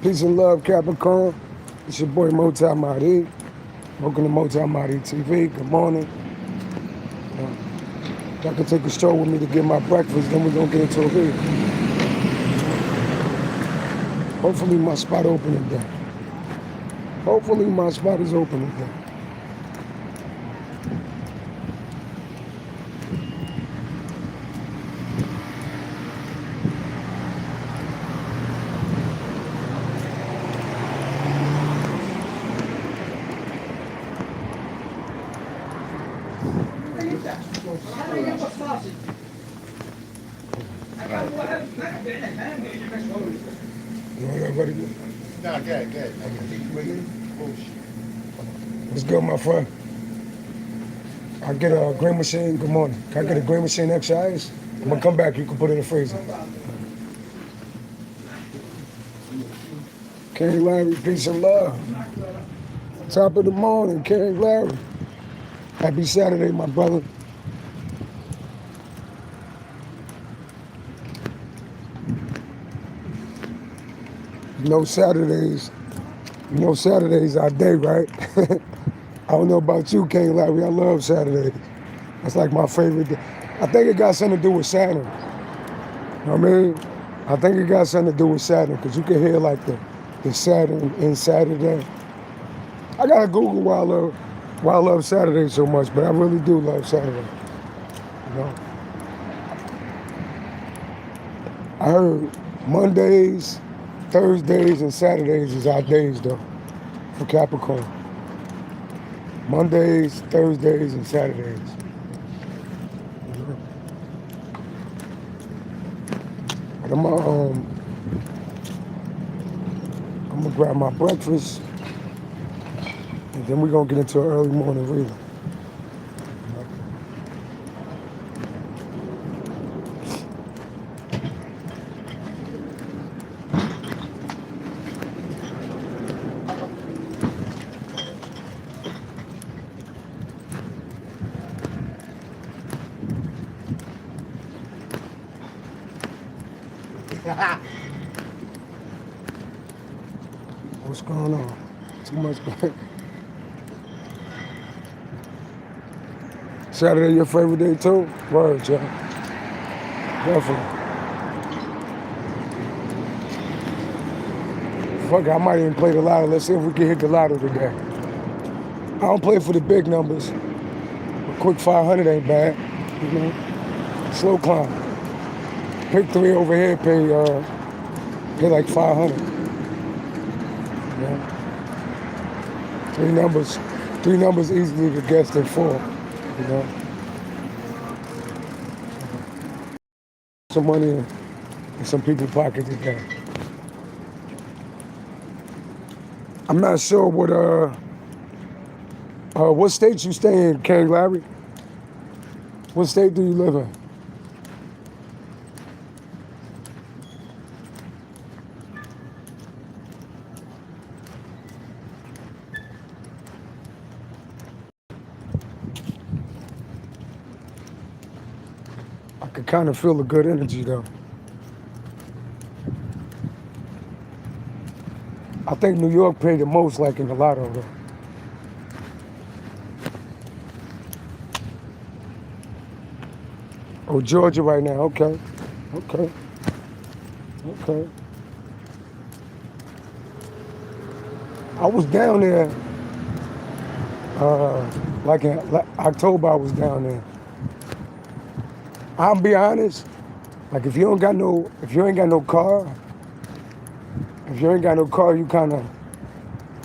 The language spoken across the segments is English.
Peace and love, Capricorn. It's your boy MultiMahdi. Welcome to MultiMahdiTV. Good morning. Y'all can take a stroll with me to get my breakfast, then we're going to get into a video. Hopefully my spot open today. Hopefully my spot is open today. You know that ready? No, good. What's good, my friend? I get a green machine. Good morning. Can I get a green machine extra ice? I'm gonna come back. You can put it in the freezer. King Larry, peace and love. Top of the morning, King Larry. Happy Saturday, my brother. Saturday's our day, right? I don't know about you, King Larry. I love Saturdays. That's like my favorite day. I think it got something to do with Saturn. You know what I mean? I think it got something to do with Saturn, because you can hear like the Saturn in Saturday. I gotta Google why I love Saturday so much, but I really do love Saturday. You know? I heard Mondays, Thursdays, and Saturdays is our days, though, for Capricorn. Mondays, Thursdays, and Saturdays. But I'm gonna grab my breakfast, and then we're gonna get into an early morning reading. What's going on? Too much going. Saturday your favorite day too? Word, yeah. Definitely. Fuck it, I might even play the lotto. Let's see if we can hit the lotto today. I don't play for the big numbers. A quick 500 ain't bad. You know? Slow climb. Pick 3 over here, pay like 500. Yeah. Three numbers easily to guess than 4. You know. Some money in some people's pockets today. I'm not sure what state you stay in, King Larry. What state do you live in? I could kind of feel the good energy, though. I think New York paid the most, like in the lotto, though. Oh, Georgia right now. Okay. I was down there, like in October. I was down there. I'll be honest. Like if you ain't got no car, you kind of.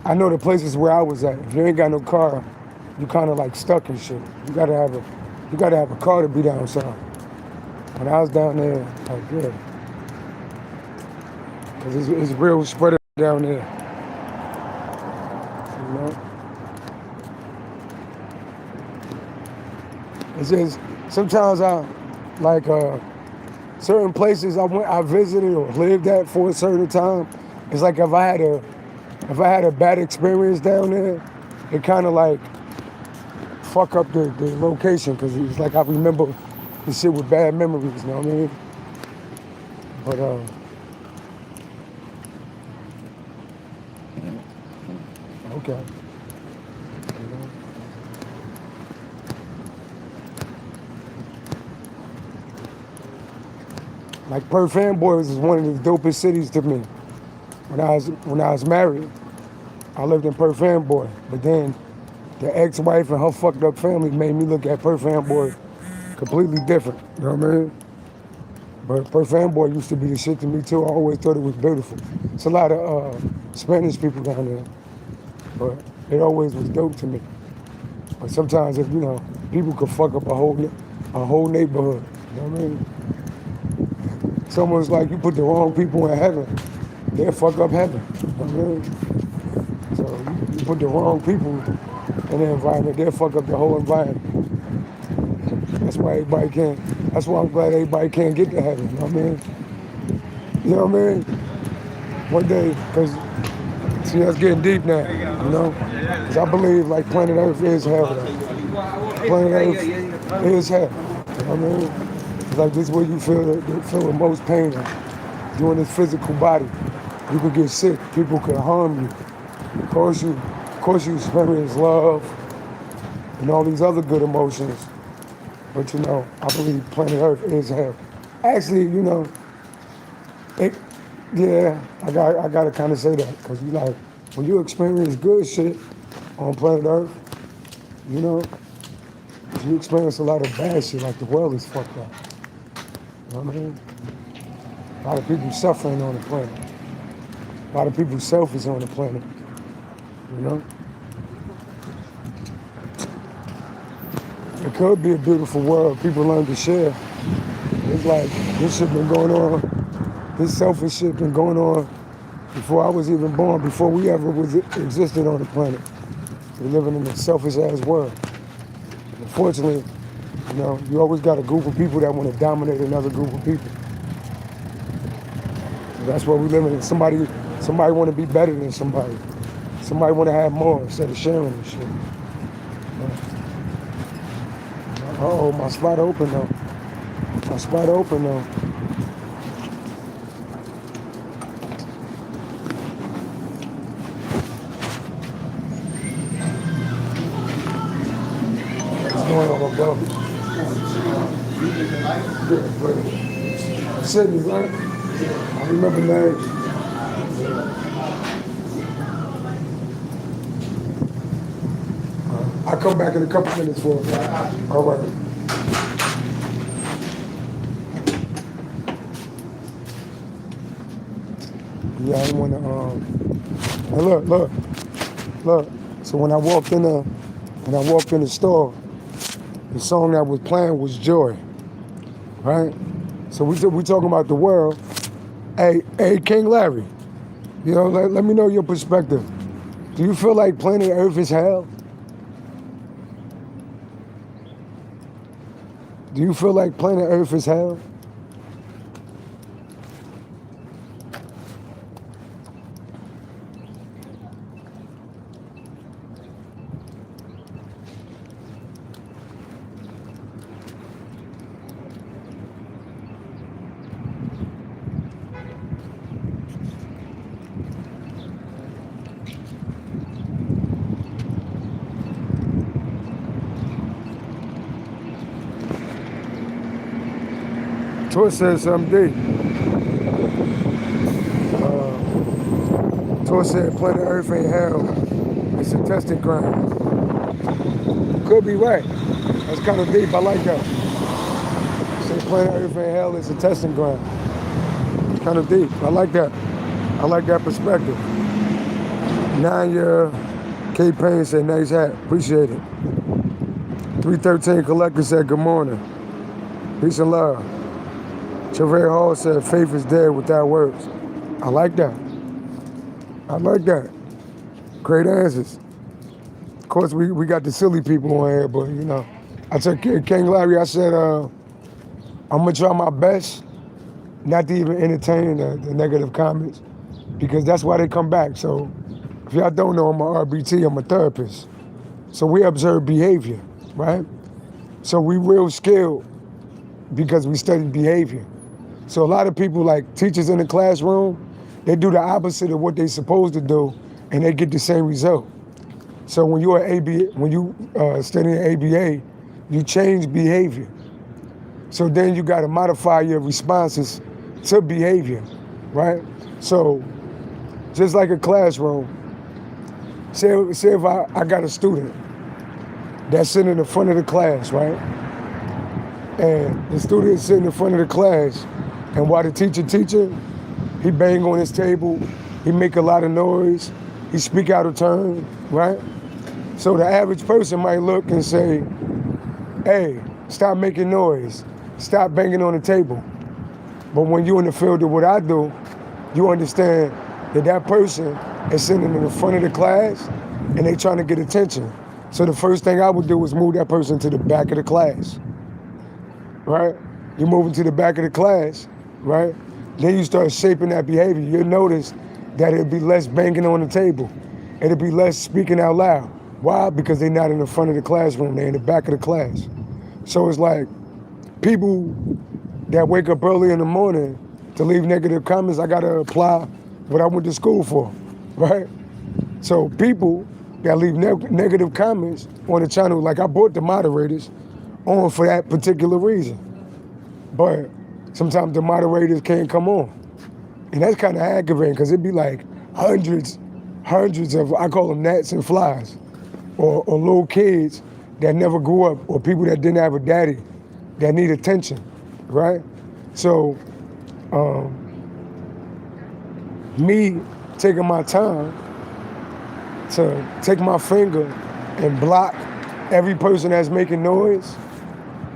I know the places where I was at. If you ain't got no car, you kind of like stuck and shit. You gotta have a car to be down south. When I was down there, like yeah, cause it's real spread down there. You know, it's just sometimes I like certain places I visited or lived at for a certain time. It's like if I had a bad experience down there, it kind of like fuck up the location, because it's like I remember the shit with bad memories, you know what I mean? But look at. You know? Like Perth Amboy is one of the dopest cities to me. When I was married, I lived in Perth Amboy, but then the ex-wife and her fucked up family made me look at Perth Amboy completely different. You know what I mean? But Perth Amboy used to be the shit to me too. I always thought it was beautiful. It's a lot of Spanish people down there, but it always was dope to me. But sometimes, if you know, people could fuck up a whole neighborhood. You know what I mean? It's almost like you put the wrong people in heaven, they'll fuck up heaven. You know what I mean? So you put the wrong people in the environment, they'll fuck up the whole environment. That's why everybody can't. That's why I'm glad everybody can't get to heaven. You know what I mean? You know what I mean? One day, because see, that's getting deep now. You know? Because I believe like planet Earth is hell. Planet Earth is hell. You know what I mean? It's like this is where you feel the most pain doing this physical body. You could get sick. People could harm you. Of course you experience love and all these other good emotions. But you know, I believe planet Earth is hell. Actually, you know, I gotta kind of say that because you like when you experience good shit on planet Earth, you know, you experience a lot of bad shit. Like the world is fucked up. You know what I mean? A lot of people suffering on the planet. A lot of people selfish on the planet. You know? It could be a beautiful world. People learn to share. It's like this shit been going on. This selfish shit been going on before I was even born, before we ever existed on the planet. We're living in a selfish ass world. Unfortunately, you know, you always got a group of people that want to dominate another group of people. So that's what we live in. Somebody want to be better than somebody. Somebody want to have more instead of sharing and shit. Uh-oh, my spot open though. My spot open though. What's going on, my brother? Good, Sydney, right? I remember names. I'll come back in a couple minutes for it. All right. Yeah, I didn't want to. Hey, look. So when I walked in the store, the song that was playing was Joy, right? So we talking about the world. Hey, King Larry, you know, let me know your perspective. Do you feel like planet Earth is hell? Do you feel like planet Earth is hell? Tor said something deep. Tor said planet Earth ain't hell. It's a testing ground. Could be right. That's kind of deep. I like that. Say planet Earth ain't hell. It's a testing ground. It's kind of deep. I like that. I like that perspective. 9-year K Payne said nice hat. Appreciate it. 313 Collector said good morning. Peace and love. Trevor Hall said, faith is dead without words. I like that. I like that. Great answers. Of course, we got the silly people on here, but, you know, I told King Larry, I said, I'm going to try my best not to even entertain the negative comments because that's why they come back. So if y'all don't know, I'm a RBT, I'm a therapist. So we observe behavior, right? So we real skilled because we study behavior. So a lot of people, like teachers in the classroom, they do the opposite of what they're supposed to do, and they get the same result. So when you're studying ABA, you change behavior. So then you got to modify your responses to behavior, right? So just like a classroom, say if I got a student that's sitting in the front of the class, right? And the student is sitting in front of the class, and while the teacher teaching, he bang on his table, he make a lot of noise, he speak out of turn, right? So the average person might look and say, hey, stop making noise, stop banging on the table. But when you're in the field of what I do, you understand that that person is sitting in the front of the class and they trying to get attention. So the first thing I would do is move that person to the back of the class, right? You move into the back of the class, right? Then you start shaping that behavior. You'll notice that it'll be less banging on the table. It'll be less speaking out loud. Why? Because they're not in the front of the classroom, they're in the back of the class. So it's like people that wake up early in the morning to leave negative comments, I gotta apply what I went to school for, right? So people that leave negative comments on the channel, like I brought the moderators on for that particular reason. But sometimes the moderators can't come on. And that's kind of aggravating because it'd be like hundreds of, I call them gnats and flies, or little kids that never grew up, or people that didn't have a daddy that need attention, right? So me taking my time to take my finger and block every person that's making noise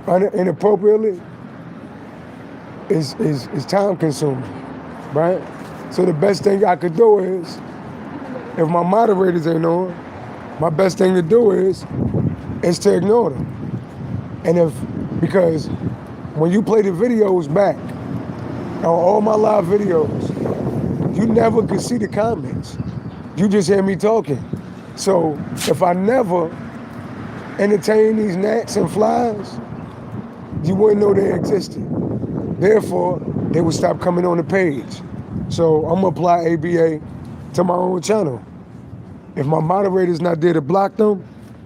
inappropriately is time consuming, right? So the best thing I could do is, if my moderators ain't on, my best thing to do is to ignore them. And because when you play the videos back, on all my live videos, you never could see the comments. You just hear me talking. So if I never entertain these gnats and flies, you wouldn't know they existed. Therefore, they would stop coming on the page. So I'm gonna apply ABA to my own channel. If my moderator's not there to block them,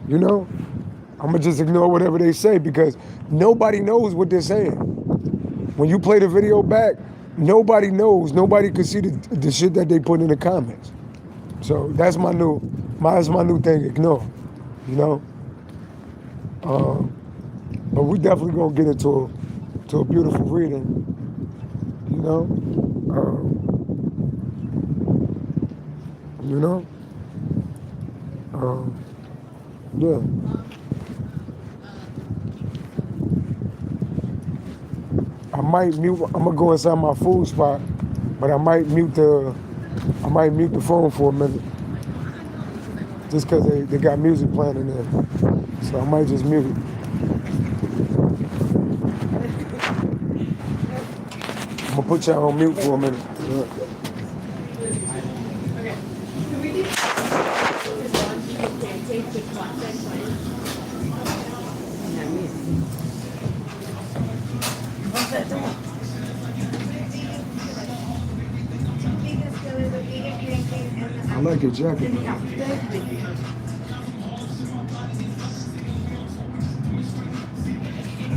I'm gonna just ignore whatever they say, because nobody knows what they're saying. When you play the video back, nobody knows. Nobody can see the shit that they put in the comments. So that's my new thing. Ignore, But we definitely gonna get into a beautiful reading, Yeah. I might mute. I'm gonna go inside my food spot, but I might mute the phone for a minute, just because they got music playing in there. So I might just mute it. I'm gonna put y'all on mute for a minute. I like your jacket.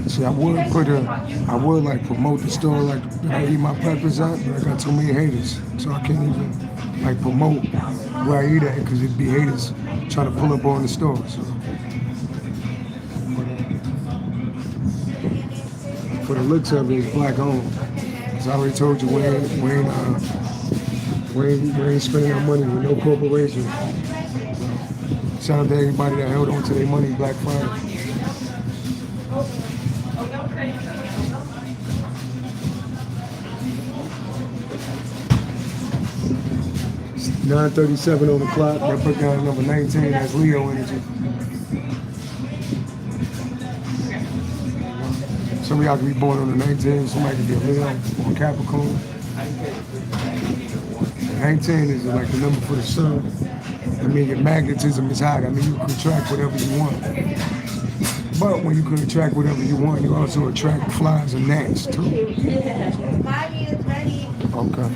See, I would like promote the store like that I eat my breakfast at, but I got too many haters, so I can't even like promote where I eat at, because it'd be haters trying to pull up on the store. So, for the looks of it, it's black owned. As I already told you, we ain't spending our money with no corporation. Shout out to everybody that held on to their money Black Friday. It's 9:37 on the clock. That put down number 19. That's Leo energy. Some of y'all can be born on the 19th. Somebody can be a Leo or Capricorn. 19 is like the number for the sun. I mean, your magnetism is high. I mean, you can attract whatever you want. But when you can attract whatever you want, you also attract flies and gnats too. Okay.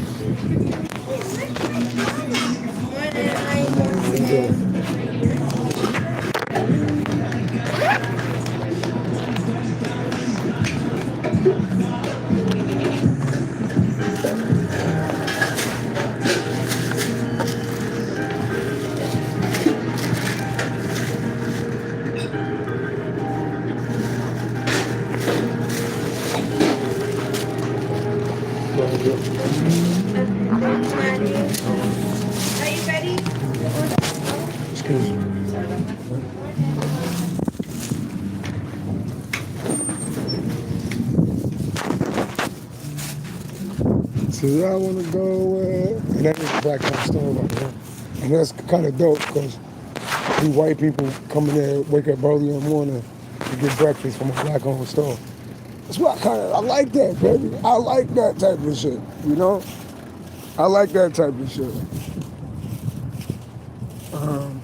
Are you ready? Excuse me. So y'all want to go, and that is the black on store right there. And that's kind of dope because we white people coming there, wake up early in the morning to get breakfast from a black owned store. That's what I like that, baby. I like that type of shit, you know? I like that type of shit. Um,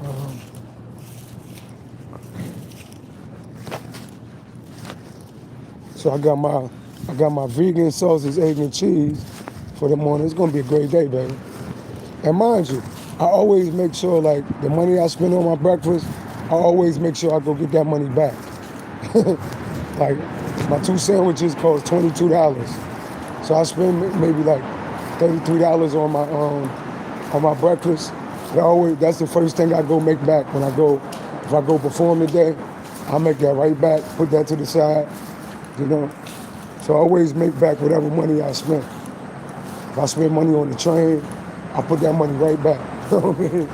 um, so I got my vegan sausage, egg, and cheese for the morning. It's gonna be a great day, baby. And mind you, I always make sure, like, the money I spend on my breakfast, I always make sure I go get that money back. Like, my 2 sandwiches cost $22. So I spend maybe like $33 on my breakfast. But that's the first thing I go make back when if I go perform today, I'll make that right back, put that to the side, you know. So I always make back whatever money I spend. If I spend money on the train, I put that money right back. You know what I mean?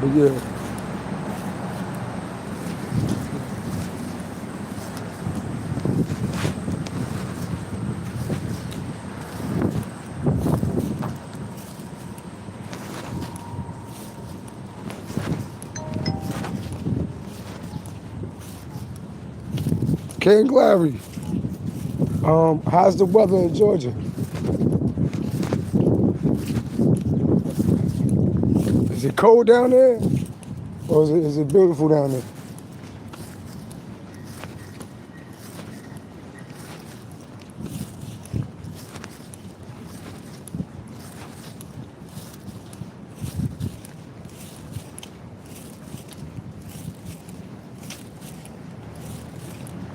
But yeah. King Larry, how's the weather in Georgia? Is it cold down there? Or is it beautiful down there?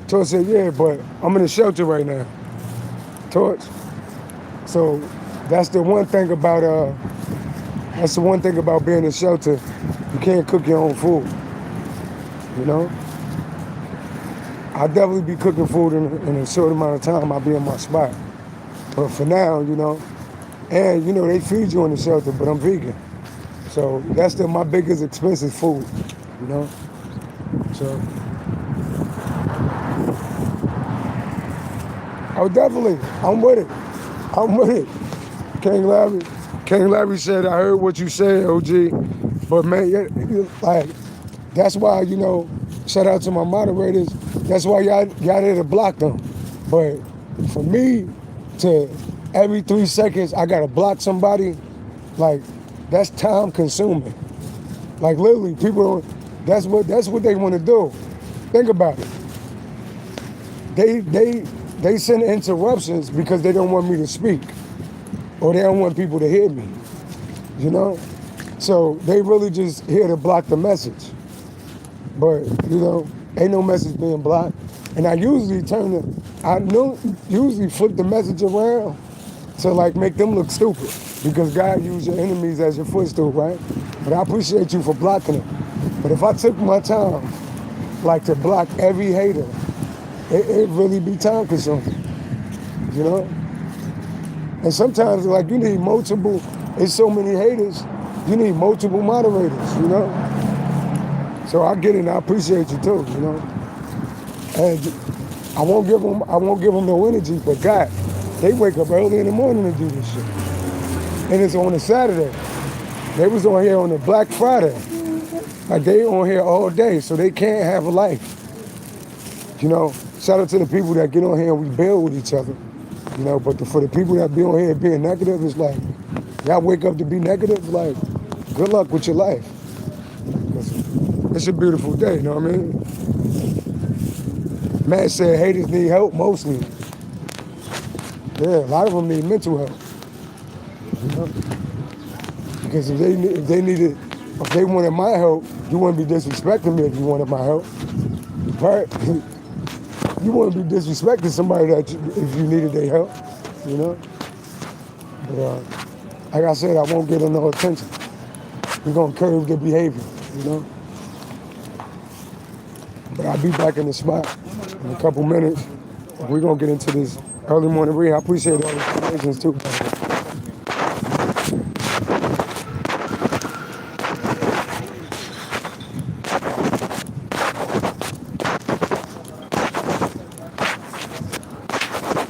Torch said, yeah, but I'm in the shelter right now. Torch. So that's the one thing about being in a shelter. You can't cook your own food. You know? I'll definitely be cooking food in a short amount of time. I'll be in my spot. But for now, you know, and you know, they feed you in the shelter, but I'm vegan. So that's my biggest expensive food, you know? So oh, definitely. I'm with it. King Larry said, I heard what you said, OG. But man, like, that's why, you know, shout out to my moderators. That's why y'all there to block them. But for me to every 3 seconds, I gotta block somebody, like, that's time consuming. Like literally, people don't, that's what they want to do. Think about it. They send interruptions because they don't want me to speak or they don't want people to hear me, you know? So they really just here to block the message. But, you know, ain't no message being blocked. And I usually usually flip the message around to like make them look stupid because God used your enemies as your footstool, right? But I appreciate you for blocking it. But if I took my time, like to block every hater, it really be time consuming, you know? And sometimes like you need multiple, it's so many haters, you need multiple moderators, you know? So I get it and I appreciate you too, you know? And I won't give them no energy, but God, they wake up early in the morning to do this shit. And it's on a Saturday. They was on here on a Black Friday. Like they on here all day, so they can't have a life. You know, shout out to the people that get on here and we build with each other. You know, but for the people that be on here being negative, it's like, y'all wake up to be negative, like, good luck with your life. It's a beautiful day, you know what I mean? Man said haters need help mostly. Yeah, a lot of them need mental help. You know? Because if they wanted my help, you wouldn't be disrespecting me if you wanted my help. Right? You wouldn't be disrespecting somebody if you needed their help, you know? But like I said, I won't get no attention. We're gonna curb their behavior, you know? But I'll be back in the spot in a couple minutes. We're gonna get into this early morning read. I appreciate all the donations too.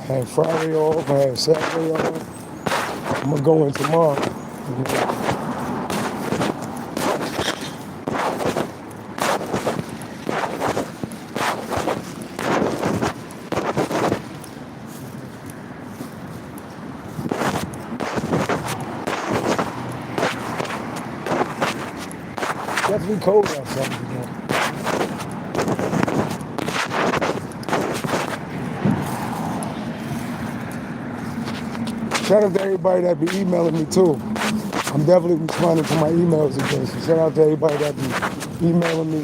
I had Friday off, I had Saturday off. I'm gonna go in tomorrow. Definitely cold outside today. Shout out to everybody that be emailing me too. I'm definitely responding to my emails again. So shout out to everybody that be emailing me,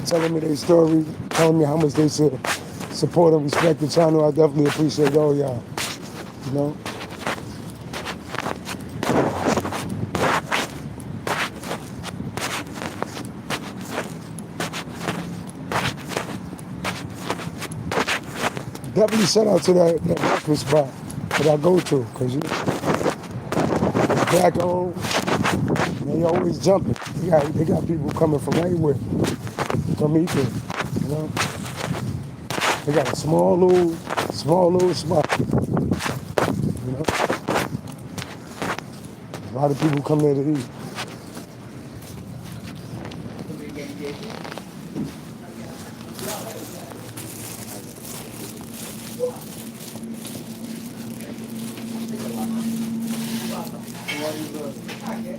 telling me their story, telling me how much they should support and respect the channel. I definitely appreciate all y'all. You know? Definitely shout out to that breakfast spot that I go to, because you know, it's black owned, and they always jumping. They got people coming from everywhere to come eat there, you know. They got a small little spot, you know. A lot of people come there to eat.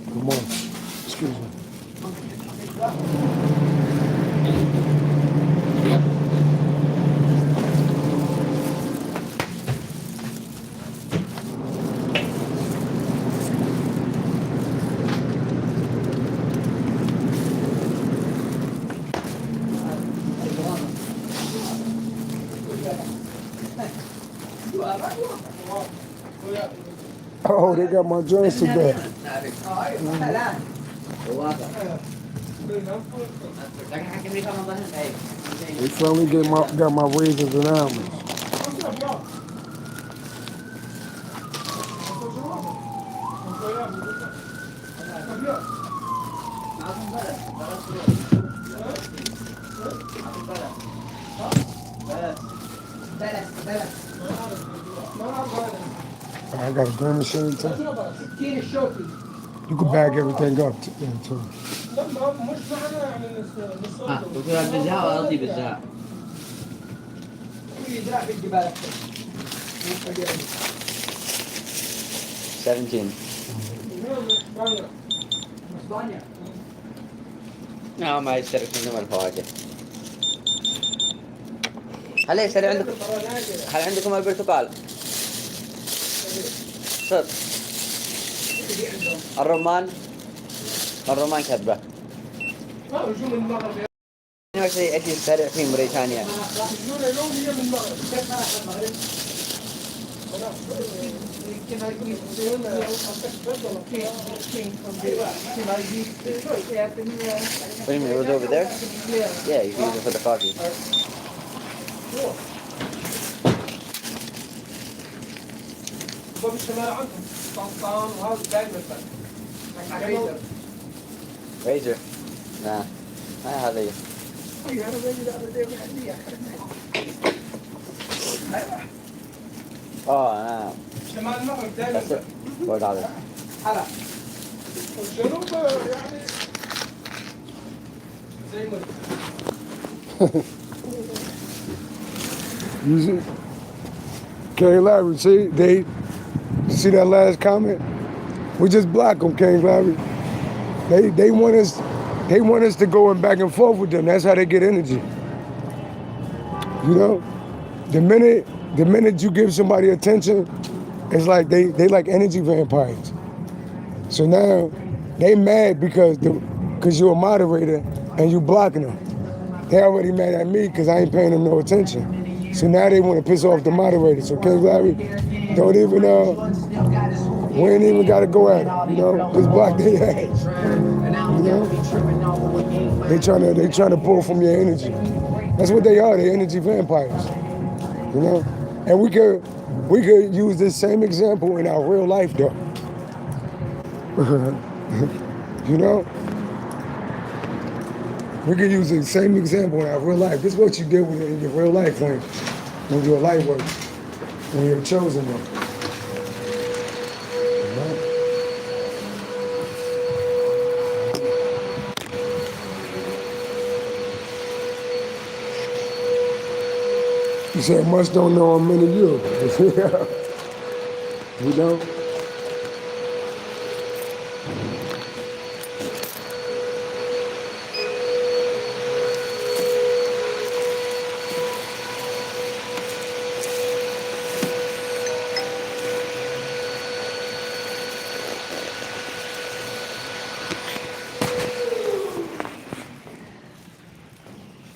Good morning. Excuse me. Oh, they got my joints today. They finally got my razors and almonds. I got a green machine too. You can bag everything up too. وتلعب بالزهاء ولا أضيف بالزهاء؟ 17. لا ما يشترك منهم الفواكه. هل يشتري عندكم؟ هل عندكم البرتقال؟ صدق. الرمان كذبة. ايش يشتري في موريتانيا؟ What do you mean, it was over there? Yeah, you can use it for the coffee. Razor? Nah, ما هذا هي. نعم. شمال المغرب دائما. بس ورد هذا. حلا. والجنوب يعني زي ما. You see, King Larry, see that last comment? We just block them, King Larry. They want us to go back and forth with them. That's how they get energy. You know, the minute you give somebody attention, it's like they like energy vampires. So now they mad because you're a moderator and you blocking them. They already mad at me because I ain't paying them no attention. So now they want to piss off the moderator. So King Larry, don't even we ain't even got to go at it. You know, just block their ass. You know, they trying to pull from your energy. That's what they are. They're energy vampires. You know, And we could use this same example in our real life though. You know? We could use the same example in our real life. This is what you deal with in your real life when you're a light worker, when you're a chosen one. You know? You said much don't know how many you. You know?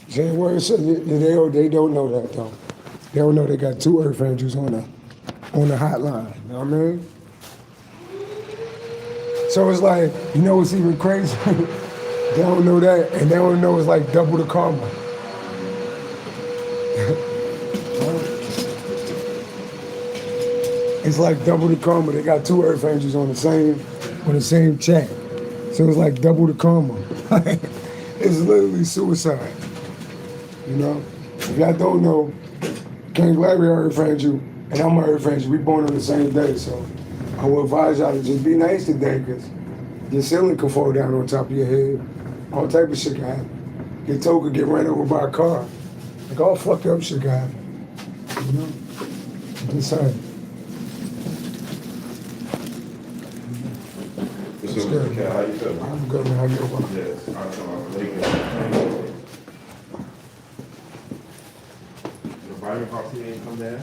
Say where it says they don't know that though. They don't know they got 2 earth angels on the hotline. You know what I mean? So it's like, you know what's even crazy? They don't know that, and they don't know it's like double the karma. It's like double the karma. They got 2 earth angels on the same chat. So it's like double the karma. It's literally suicide. You know? If y'all don't know, King Larry earth angel, and I'm an earth angel. We born on the same day, so I would advise y'all to just be nice today, because your ceiling can fall down on top of your head. All type of shit can happen. Your toe could get ran over by a car. Like all fucked up shit can happen. You know? I'm just saying. What's good? How you feeling? I'm good, man. How you doing? Yes, I'm the volume policy ain't come down.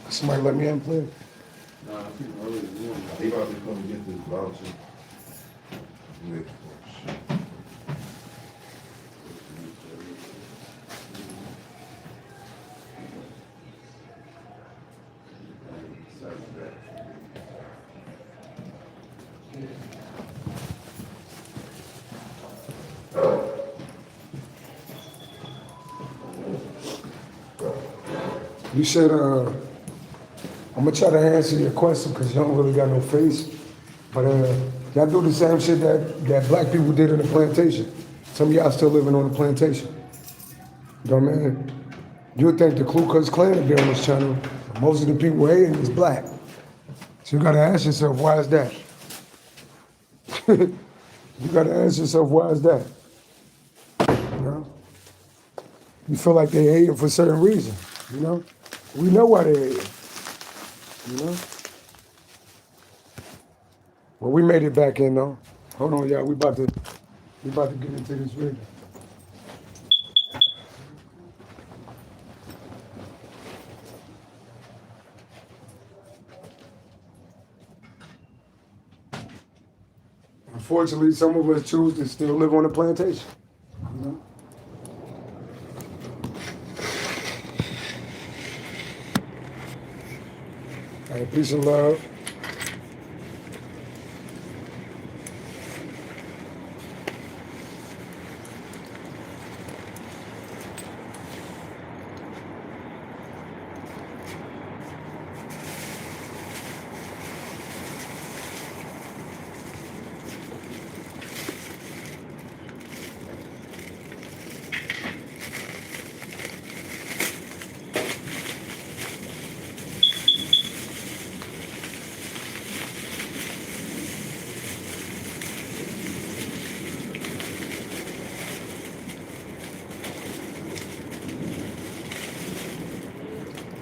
Somebody let me in, please. Nah, I think early in the morning. They about to come and get this voucher. You said, I'm gonna try to answer your question because you don't really got no face. But y'all do the same shit that black people did in the plantation. Some of y'all still living on the plantation. You know what I mean? You would think the Ku Klux Klan would be on this channel. Most of the people hating is black. So you gotta ask yourself, why is that? You gotta ask yourself, why is that? You know? You feel like they hating for certain reasons, you know? We know why they hating, you know? Well, we made it back in though. Hold on, y'all, we about to get into this reading. Unfortunately, some of us choose to still live on the plantation. You know? All right, peace and love.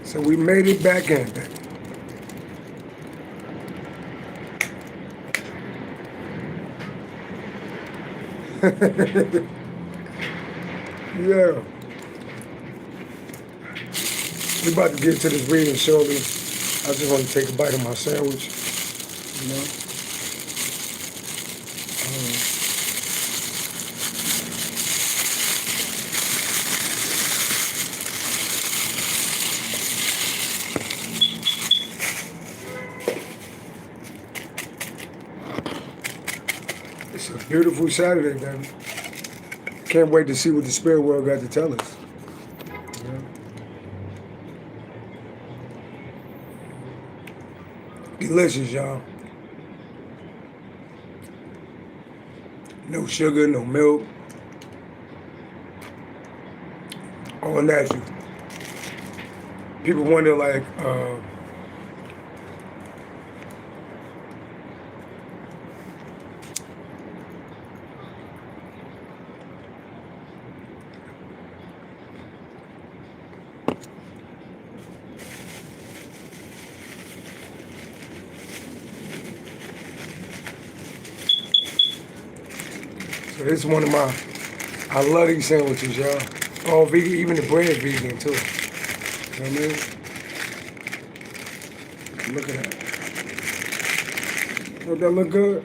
So we made it back in. Yeah. We about to get to this reading shortly. I just want to take a bite of my sandwich, you know. It's a beautiful Saturday, baby. Can't wait to see what the spirit world got to tell us. You know? Delicious, y'all. No sugar, no milk. All natural. People wonder like, so this is one of my, I love these sandwiches, y'all. All vegan, even the bread vegan too. You know what I mean? Look at that. Don't that look good?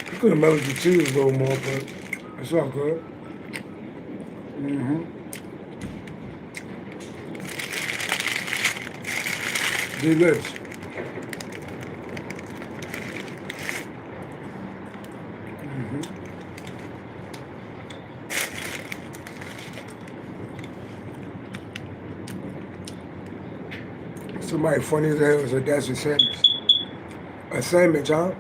I could have melted the cheese a little more, but it's all good. Delicious. Somebody funny as hell said that's a sandwich. A sandwich, huh?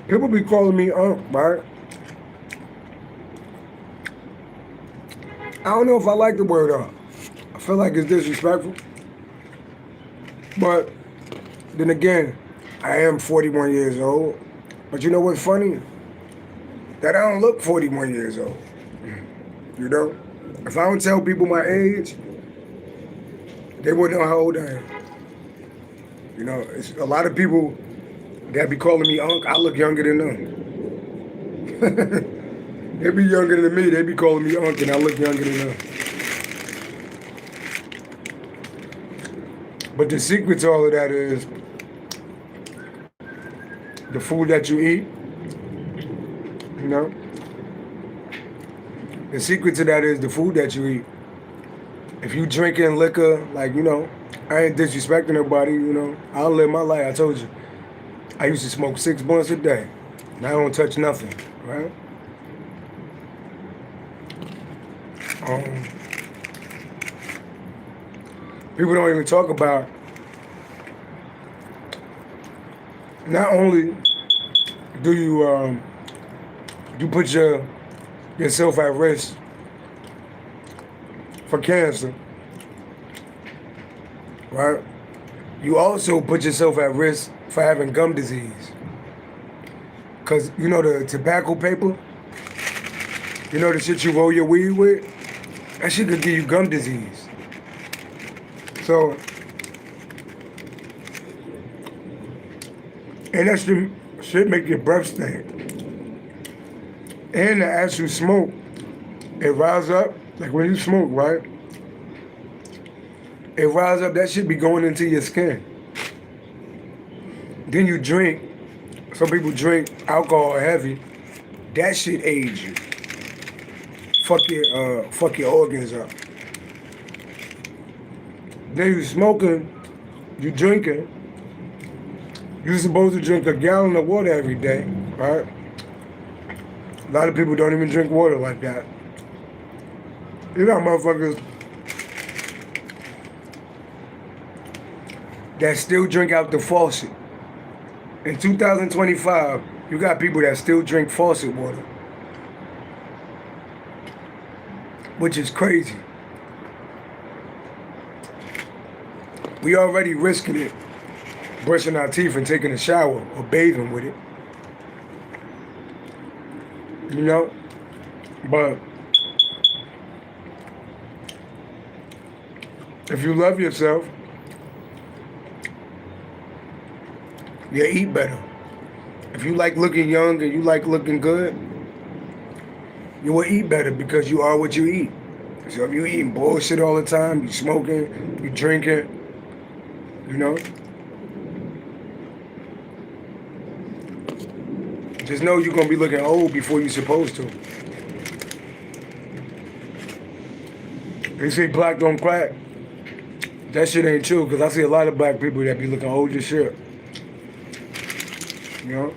People be calling me Unc, right? I don't know if I like the word Unc. I feel like it's disrespectful. But then again, I am 41 years old. But you know what's funny? That I don't look 41 years old. You know? If I don't tell people my age, they wouldn't know how old I am. You know, it's a lot of people that be calling me Unc, I look younger than them. They be younger than me, they be calling me Unc and I look younger than them. But the secret to all of that is the food that you eat, you know? The secret to that is the food that you eat. If you drinking liquor, like, you know, I ain't disrespecting nobody, you know. I'll live my life, I told you. I used to smoke 6 blunts a day. Now I don't touch nothing, right? People don't even talk about, not only do you put yourself at risk for cancer, right? You also put yourself at risk for having gum disease. Because, you know, the tobacco paper, you know the shit you roll your weed with? That shit could give you gum disease. So, and that shit make your breath stink. And the actual smoke, it rise up, like when you smoke, right? It rise up, that shit be going into your skin. Then you drink, some people drink alcohol heavy, that shit age you. Fuck your organs up. Then you smoking, you drinking, you're supposed to drink a gallon of water every day, right? A lot of people don't even drink water like that. You got motherfuckers that still drink out the faucet. In 2025, you got people that still drink faucet water. Which is crazy. We already risking it, brushing our teeth and taking a shower or bathing with it. You know? But if you love yourself, you eat better. If you like looking young and you like looking good, you will eat better because you are what you eat. So if you eating bullshit all the time, you smoking, you drinking, you know, just know you're gonna be looking old before you're supposed to. They say black don't crack. That shit ain't true, because I see a lot of black people that be looking old as shit. You know?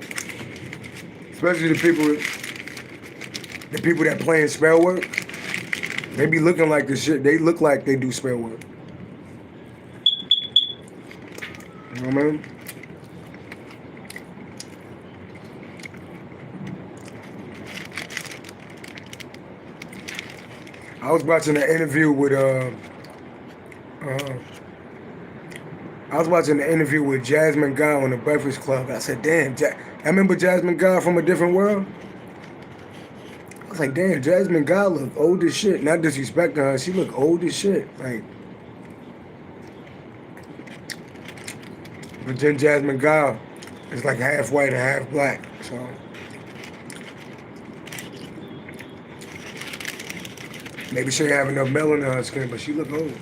Especially the people that play in spell work. They be looking like this shit. They look like they do spell work. You know what I mean? I was watching an interview with Jasmine Guy on the Breakfast Club. I said, damn, I remember Jasmine Guy from a different world. I was like, damn, Jasmine Guy look old as shit. Not disrespecting her, she look old as shit. Like, but then Jasmine Guy is like half white and half black. So maybe she ain't have enough melanin in her skin, but she look old.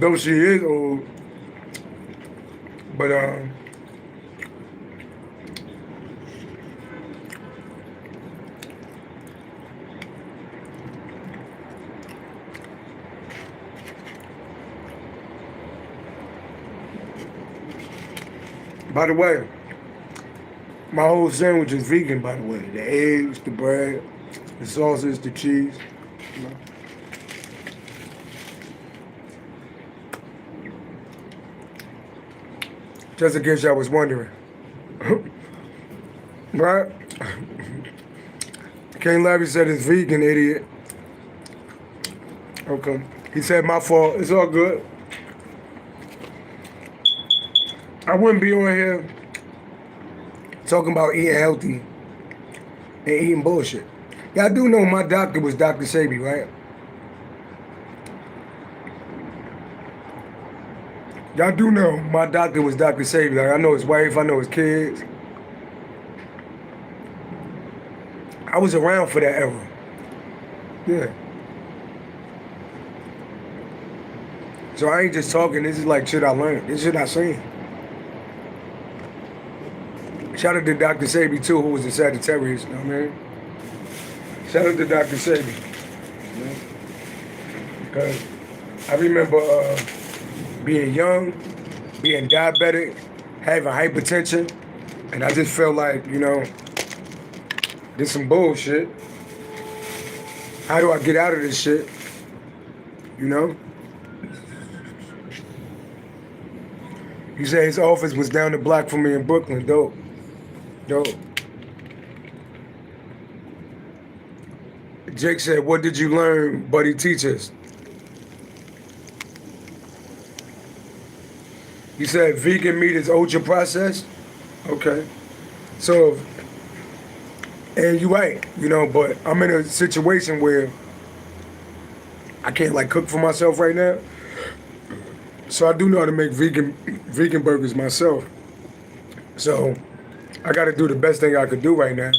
Though she is old, but by the way, my whole sandwich is vegan, by the way. The eggs, the bread, the sausage, the cheese. You know? Just in case y'all was wondering. Right? King Larry said it's vegan, idiot. Okay. He said my fault. It's all good. I wouldn't be on here talking about eating healthy and eating bullshit. Y'all do know my doctor was Dr. Sabi, right? Y'all do know my doctor was Dr. Sabi. Like, I know his wife, I know his kids. I was around for that era. Yeah. So I ain't just talking, this is like shit I learned. This shit I seen. Shout out to Dr. Sabi too, who was a Sagittarius, you know what I mean? Shout out to Dr. Sabi. You know? Because I remember being young, being diabetic, having hypertension, and I just felt like, you know, this some bullshit. How do I get out of this shit? You know? He said his office was down the block from me in Brooklyn. Dope. Jake said, what did you learn, buddy? Teach us. He said vegan meat is ultra processed. Okay. So, and you're right, you know, but I'm in a situation where I can't like cook for myself right now. So I do know how to make vegan burgers myself. So I got to do the best thing I could do right now,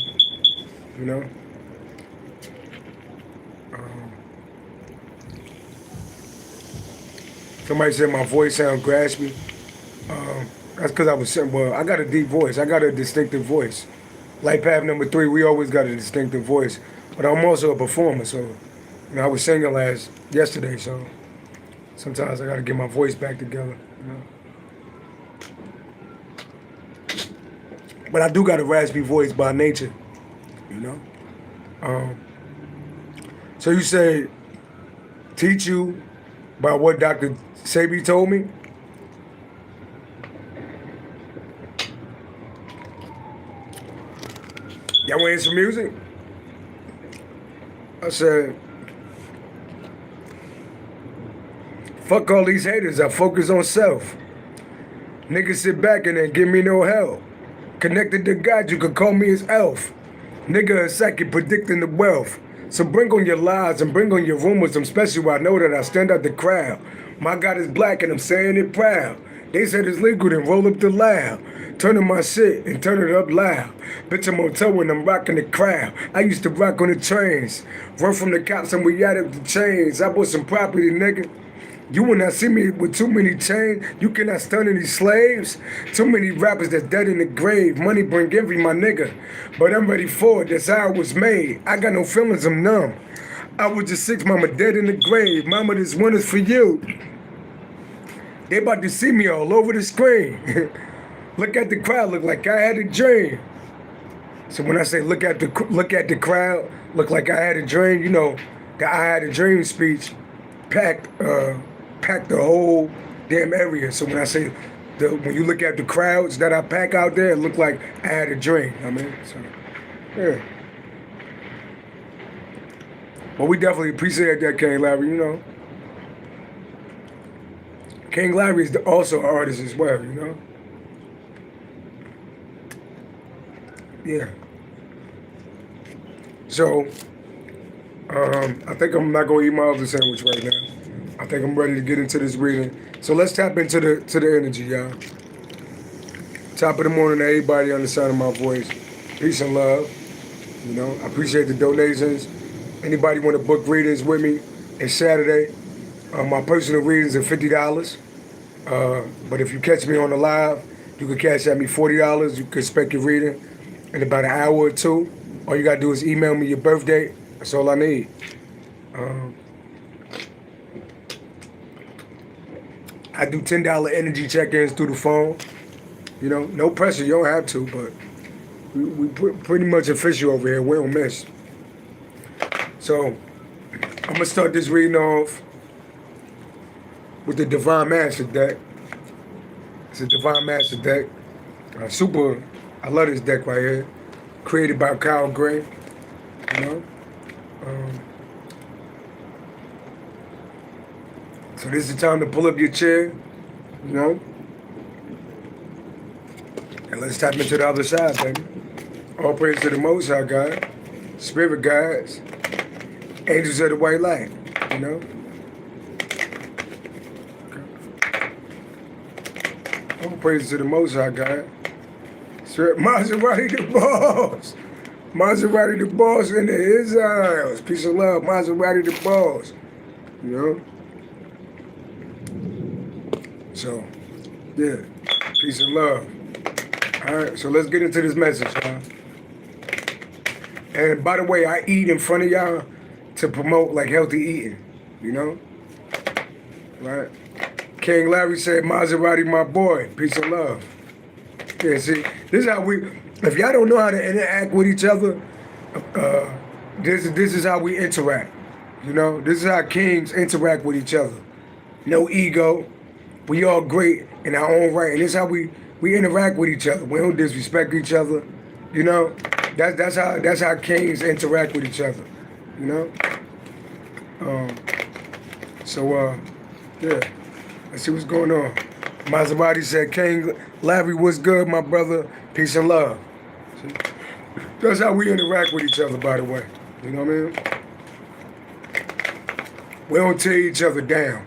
you know. Somebody said my voice sounds graspy. That's because I was saying, well, I got a deep voice. I got a distinctive voice. Life path number 3, we always got a distinctive voice. But I'm also a performer, so you know, I was singing yesterday, so sometimes I got to get my voice back together, you know. But I do got a raspy voice by nature, you know. So you say, teach you by what Dr. Sabi told me? Y'all want to hear some music? I said, fuck all these haters, I focus on self. Niggas sit back and then give me no help. Connected to God, you could call me his elf. Nigga a second predicting the wealth. So bring on your lies and bring on your rumors. I'm special, I know that I stand out the crowd. My God is black and I'm saying it proud. They said it's legal, then roll up the loud. Turning my shit and turn it up loud. Bitch, I'm on toe and I'm rocking the crowd. I used to rock on the trains. Run from the cops and we added the chains. I bought some property, nigga. You will not see me with too many chains. You cannot stun any slaves. Too many rappers that's dead in the grave. Money bring envy, my nigga. But I'm ready for it. That's how it was made. I got no feelings, I'm numb. I was just 6, mama dead in the grave. Mama, this one is for you. They about to see me all over the screen. Look at the crowd, look like I had a dream. So when I say look at the crowd, look like I had a dream, you know, the I had a dream speech packed the whole damn area. So when I say when you look at the crowds that I pack out there, it look like I had a dream. I mean, so yeah. But we definitely appreciate that, King Larry, you know. King Larry is also an artist as well, you know. Yeah. So, I think I'm not gonna eat my other sandwich right now. I think I'm ready to get into this reading. So let's tap into the energy, y'all. Top of the morning to everybody on the side of my voice. Peace and love. You know, I appreciate the donations. Anybody want to book readings with me? It's Saturday. My personal readings are $50. But if you catch me on the live, you can cash at me $40. You can expect your reading in about an hour or two. All you gotta do is email me your birthday. That's all I need. I do $10 energy check-ins through the phone. You know, no pressure. You don't have to, but we pretty much official over here. We don't miss. So I'm gonna start this reading off with the Divine Master deck. It's a Divine Master deck. Super. I love this deck right here. Created by Kyle Gray. You know. So this is the time to pull up your chair. You know. And let's tap into the other side, baby. All praise to the Most High God, Spirit guides, angels of the white light, you know? All praise to the Most High God. Spirit, Maserati the boss. Maserati the boss in the Israels. Peace and love, Maserati the boss. You know? So, yeah, peace and love. All right, so let's get into this message, y'all. And by the way, I eat in front of y'all to promote like healthy eating, you know? Right? King Larry said, Maserati, my boy, peace and love. Yeah, see, this is how if y'all don't know how to interact with each other, this is how we interact, you know? This is how kings interact with each other. No ego, we all great in our own right, and this is how we interact with each other. We don't disrespect each other, you know? That's how kings interact with each other, you know? Yeah, let's see what's going on. Maserati said, King Larry, what's good, my brother? Peace and love. See? That's how we interact with each other, by the way. You know what I mean? We don't tear each other down.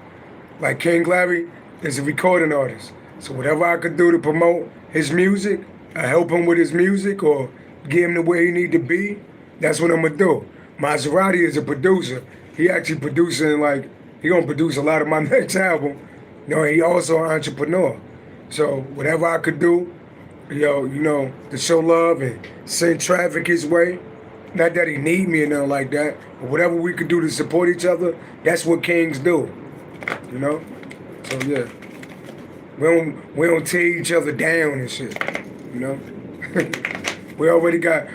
Like King Larry is a recording artist. So whatever I could do to promote his music, or help him with his music, or get him to where he need to be, that's what I'm gonna do. Maserati is a producer. He actually producing, like, he gonna produce a lot of my next album. You know, he also an entrepreneur. So whatever I could do, you know, to show love and send traffic his way. Not that he need me or nothing like that, but whatever we could do to support each other, that's what kings do. You know? So yeah. We don't tear each other down and shit. You know? we already got a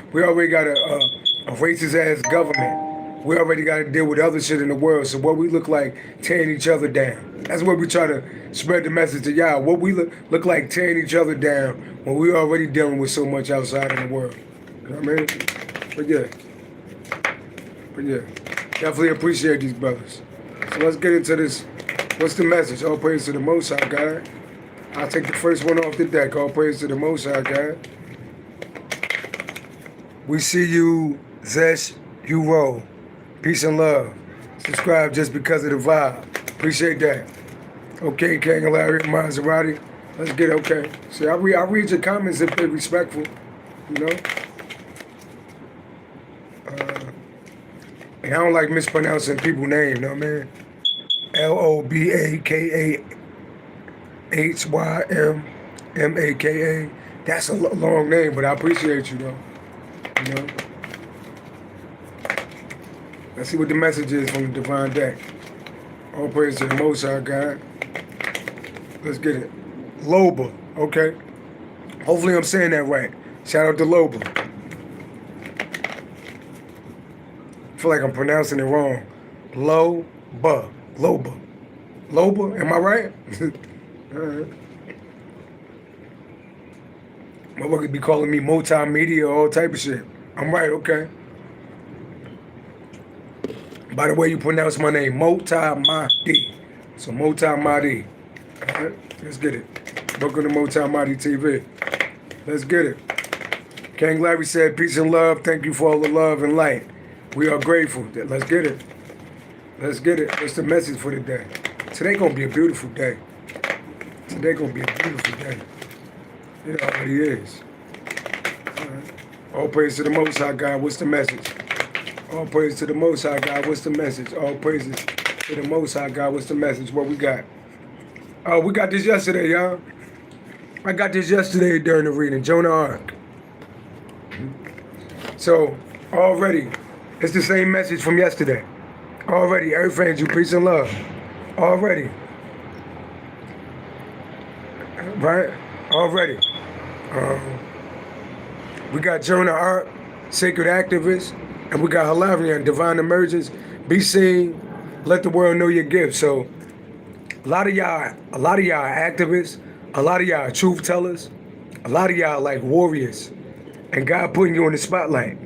racist ass government. We already got to deal with other shit in the world. So what we look like tearing each other down. That's what we try to spread the message to y'all. What we look like tearing each other down when we already dealing with so much outside in the world. You know what I mean? But yeah, definitely appreciate these brothers. So let's get into this. What's the message? All praise to the Most High God. I'll take the first one off the deck. All praise to the Most High God. We see you, Zesh, you roll. Peace and love. Subscribe just because of the vibe. Appreciate that. Okay, King Larry, Maserati. Let's get okay. See, I read your comments if they're respectful, you know? And I don't like mispronouncing people's names, you know what I mean? LOBAKAHYMMAKA. That's a long name, but I appreciate you though. You know. Let's see what the message is from the divine deck. All praise to the Most High God. Let's get it. Loba, okay. Hopefully I'm saying that right. Shout out to Loba. I feel like I'm pronouncing it wrong. Loba. Loba, am I right? All right. Motherfucker could be calling me multimedia, all type of shit. I'm right, okay. By the way you pronounce my name, MultiMahdi. So MultiMahdi. All right, let's get it. Welcome to MultiMahdiTV. Let's get it. King Larry said, peace and love. Thank you for all the love and light. We are grateful. Let's get it. Let's get it. What's the message for the day? Today gonna be a beautiful day. Today gonna be a beautiful day. It already is. All right. All praise to the Most High God. What's the message? All praise to the Most High God. What's the message? All praises to the Most High God. What's the message? What we got? Oh, we got this yesterday, y'all. I got this yesterday during the reading. Jonah Ark. So, already, it's the same message from yesterday. Already, Earth Angel, peace and love. Already. Right? Already. We got Jonah Ark, Sacred Activist, and we got Hilarion, Divine Emergence. Be seen, let the world know your gift. So, a lot of y'all activists, a lot of y'all truth tellers, a lot of y'all like warriors, and God putting you on the spotlight.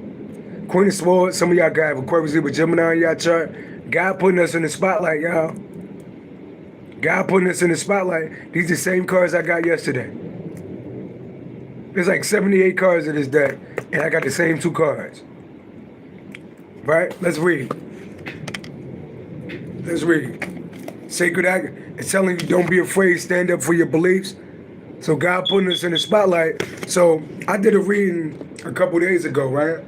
Queen of Swords, some of y'all got Aquarius with Gemini in y'all chart. God putting us in the spotlight, y'all. God putting us in the spotlight. These are the same cards I got yesterday. There's like 78 cards in this deck, and I got the same 2 cards. Right? Let's read. Let's read. Sacred Act is telling you don't be afraid, stand up for your beliefs. So God putting us in the spotlight. So I did a reading a couple days ago, right?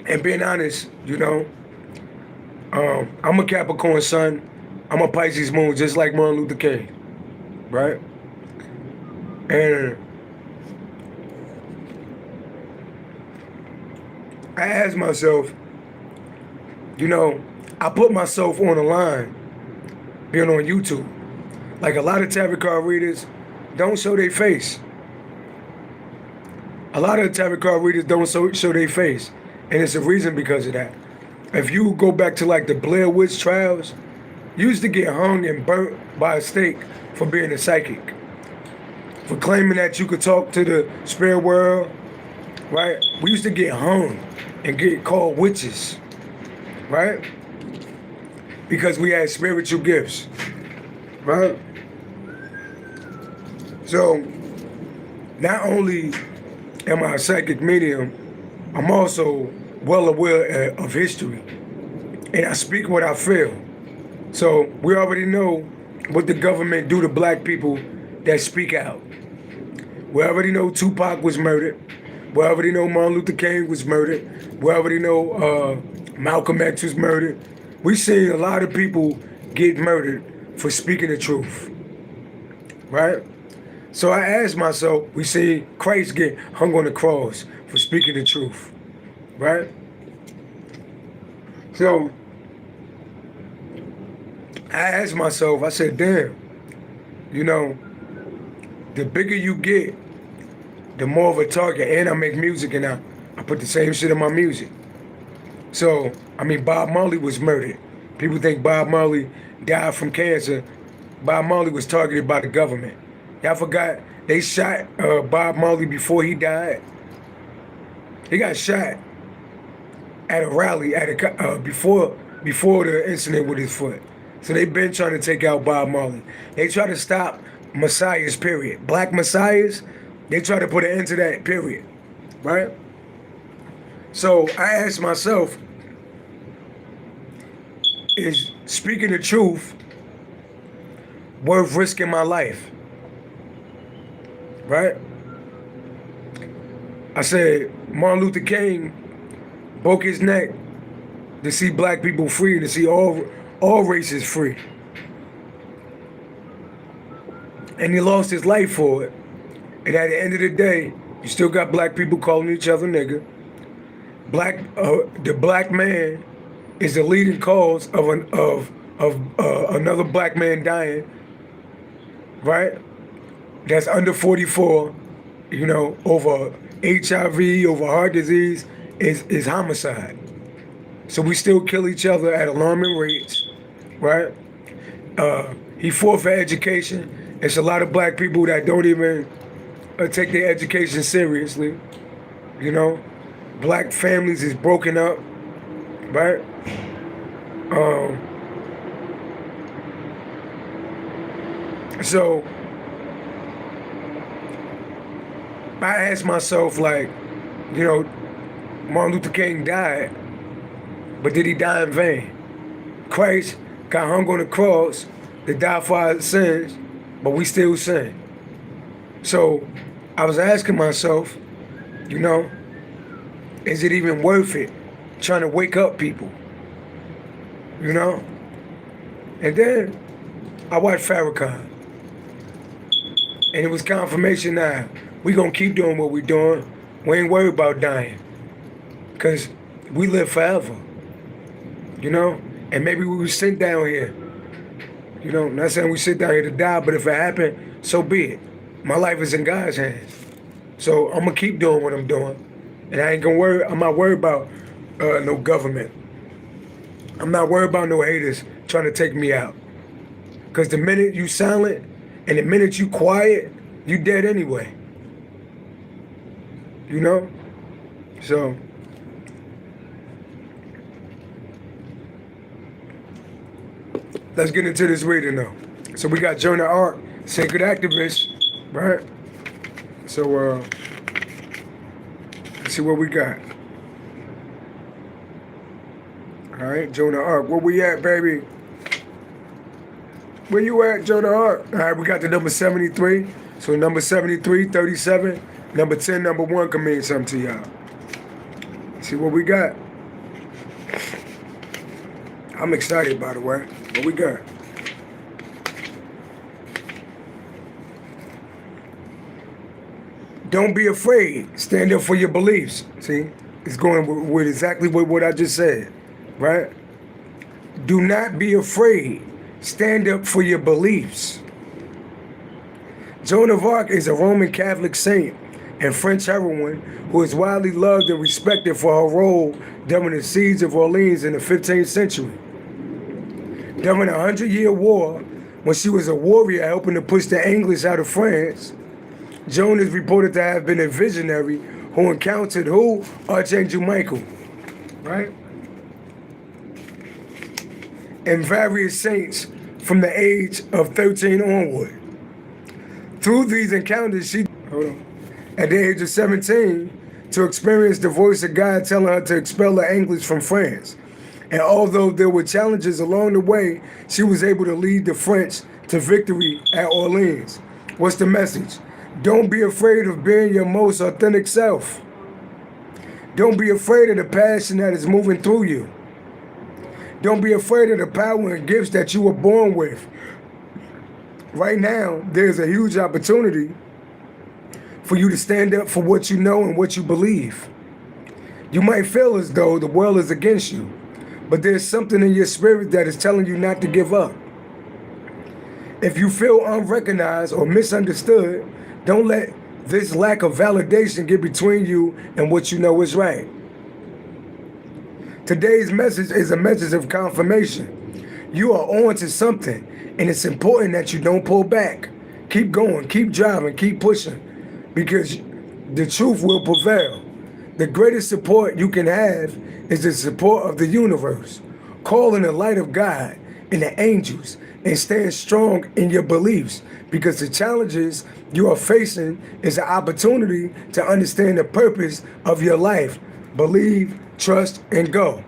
And being honest, you know, I'm a Capricorn sun. I'm a Pisces moon, just like Martin Luther King, right? And I asked myself, you know, I put myself on the line being on YouTube. Like a lot of tarot card readers don't show their face. A lot of tarot card readers don't show their face. And it's a reason because of that. If you go back to like the Blair Witch trials, you used to get hung and burnt by a stake for being a psychic. For claiming that you could talk to the spirit world, right? We used to get hung and get called witches, right? Because we had spiritual gifts, right? So, not only am I a psychic medium, I'm also well aware of history. And I speak what I feel. So, we already know what the government do to black people that speak out. We already know Tupac was murdered. We already know Martin Luther King was murdered. We already know Malcolm X was murdered. We've seen a lot of people get murdered for speaking the truth, right? So I asked myself, we see Christ get hung on the cross for speaking the truth, right? So I asked myself, I said, damn, you know, the bigger you get, the more of a target. And I make music and I put the same shit in my music. So, I mean, Bob Marley was murdered. People think Bob Marley died from cancer. Bob Marley was targeted by the government. Y'all forgot they shot Bob Marley before he died. He got shot at a rally before the incident with his foot. So they've been trying to take out Bob Marley. They try to stop messiahs, period. Black messiahs, they try to put an end to that, period. Right? So I asked myself, is speaking the truth worth risking my life? Right? I said, Martin Luther King broke his neck to see black people free, to see all races free. And he lost his life for it. And at the end of the day, you still got black people calling each other nigga. The black man is the leading cause of another black man dying, right? That's under 44, you know, over HIV, over heart disease, is homicide. So we still kill each other at alarming rates, right? He fought for education. It's a lot of black people that don't even take their education seriously, you know? Black families is broken up, right? So I asked myself, like, you know, Martin Luther King died, but did he die in vain? Christ got hung on the cross to die for our sins, but we still sin. So I was asking myself, you know, is it even worth it trying to wake up people? You know? And then I watched Farrakhan. And it was confirmation that we gonna keep doing what we doing. We ain't worried about dying. Cause we live forever. You know? And maybe we were sent down here. You know, not saying we sit down here to die, but if it happened, so be it. My life is in God's hands. So I'm gonna keep doing what I'm doing. And I ain't gonna worry, I'm not worried about no government. I'm not worried about no haters trying to take me out. Cause the minute you silent and the minute you quiet, you dead anyway. You know? So let's get into this reading though. So we got Joan of Arc, sacred activist, right? So let's see what we got. All right, Joan of Arc, where we at, baby? Where you at, Joan of Arc? All right, we got the number 73. So number 73, 37, number 10, number 1 can mean something to y'all. See what we got. I'm excited, by the way. What we got? Don't be afraid. Stand up for your beliefs. See, it's going with exactly what I just said, right? Do not be afraid. Stand up for your beliefs. Joan of Arc is a Roman Catholic saint and French heroine who is widely loved and respected for her role during the siege of Orleans in the 15th century. During the 100-Year War, when she was a warrior helping to push the English out of France, Joan is reported to have been a visionary who encountered who? Archangel Michael, right? And various saints from the age of 13 onward. Through these encounters, she, at the age of 17, to experience the voice of God telling her to expel the English from France. And although there were challenges along the way, she was able to lead the French to victory at Orleans. What's the message? Don't be afraid of being your most authentic self. Don't be afraid of the passion that is moving through you. Don't be afraid of the power and gifts that you were born with. Right now, there's a huge opportunity for you to stand up for what you know and what you believe. You might feel as though the world is against you, but there's something in your spirit that is telling you not to give up. If you feel unrecognized or misunderstood, don't let this lack of validation get between you and what you know is right. Today's message is a message of confirmation. You are on to something, and it's important that you don't pull back. Keep going, keep driving, keep pushing, because the truth will prevail. The greatest support you can have is the support of the universe. Call in the light of God and the angels and stand strong in your beliefs, because the challenges you are facing is an opportunity to understand the purpose of your life. Believe, trust, and go.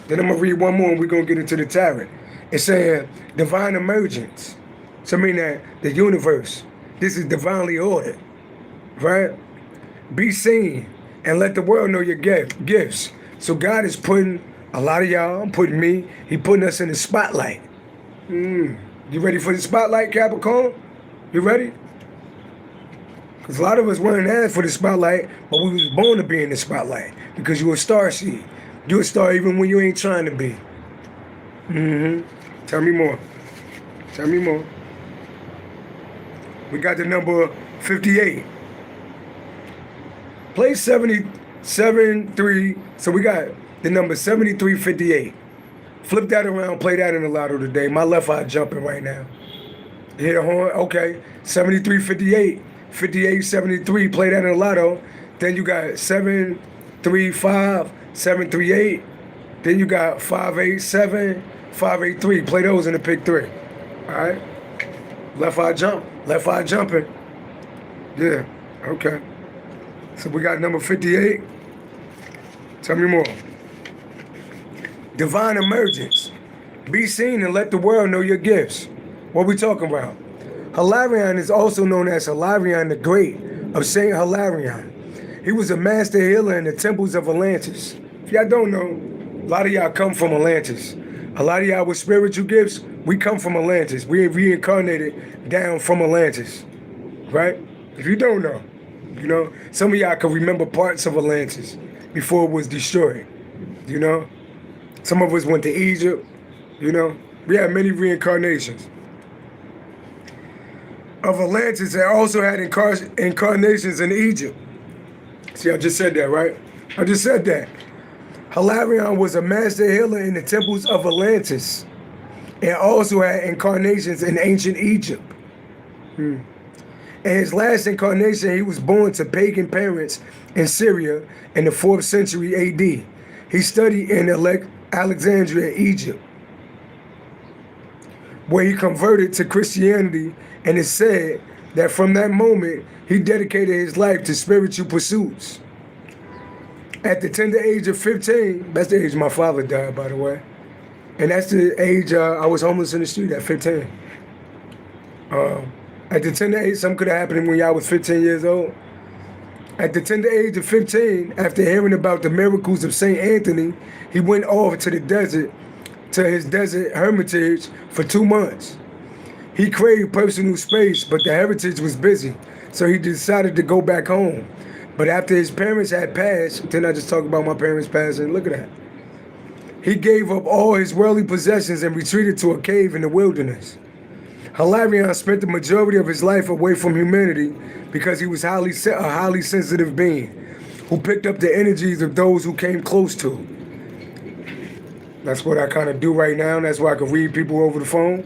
Then I'm going to read one more and we're going to get into the tarot. It's saying divine emergence. So I mean that the universe, this is divinely ordered, right? Be seen and let the world know your gifts. So God is putting A lot of y'all, he putting us in the spotlight. You ready for the spotlight, Capricorn? You ready? Because a lot of us weren't asked for the spotlight, but we was born to be in the spotlight. Because you a star seed. You a star even when you ain't trying to be. Tell me more. Tell me more. We got the number 58. Play 73. So we got the number 7358. Flip that around, play that in the lotto today. My left eye jumping right now. You hear the horn? Okay. 7358. 5873. Play that in the lotto. Then you got 735, 738. Then you got 587, 583. Play those in the pick 3. All right. Left eye jump. Left eye jumping. Yeah. Okay. So we got number 58. Tell me more. Divine emergence. Be seen and let the world know your gifts. What we talking about? Hilarion is also known as Hilarion the Great of Saint Hilarion. He was a master healer in the temples of Atlantis. If y'all don't know, a lot of y'all come from Atlantis. A lot of y'all with spiritual gifts, we come from Atlantis. We reincarnated down from Atlantis, right? If you don't know, you know, some of y'all can remember parts of Atlantis before it was destroyed, you know? Some of us went to Egypt, you know? We had many reincarnations. Of Atlantis, they also had incarnations in Egypt. See, I just said that, right? I just said that. Hilarion was a master healer in the temples of Atlantis and also had incarnations in ancient Egypt. In his last incarnation, he was born to pagan parents in Syria in the 4th century AD. He studied in Alexandria, Egypt, where he converted to Christianity, and it's said that from that moment, he dedicated his life to spiritual pursuits. At the tender age of 15, that's the age my father died, by the way, and that's the age I was homeless in the street at 15. At the tender age, something could have happened when y'all was 15 years old. At the tender age of 15, after hearing about the miracles of St. Anthony, he went off to the desert, to his desert hermitage for 2 months. He craved personal space, but the heritage was busy, so he decided to go back home. But after his parents had passed, didn't I just talk about my parents passing? Look at that. He gave up all his worldly possessions and retreated to a cave in the wilderness. Hilarion spent the majority of his life away from humanity because he was a highly sensitive being who picked up the energies of those who came close to him. That's what I kind of do right now. That's why I can read people over the phone.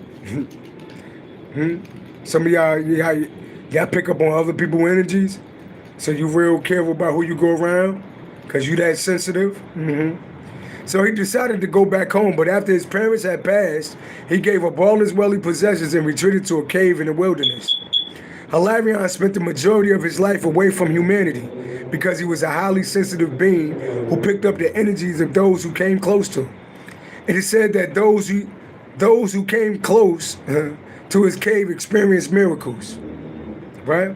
Some of y'all pick up on other people's energies, so you real careful about who you go around because you that sensitive. So he decided to go back home, but after his parents had passed, he gave up all his worldly possessions and retreated to a cave in the wilderness. Hilarion spent the majority of his life away from humanity because he was a highly sensitive being who picked up the energies of those who came close to him. It is said that those who came close to his cave experienced miracles, right?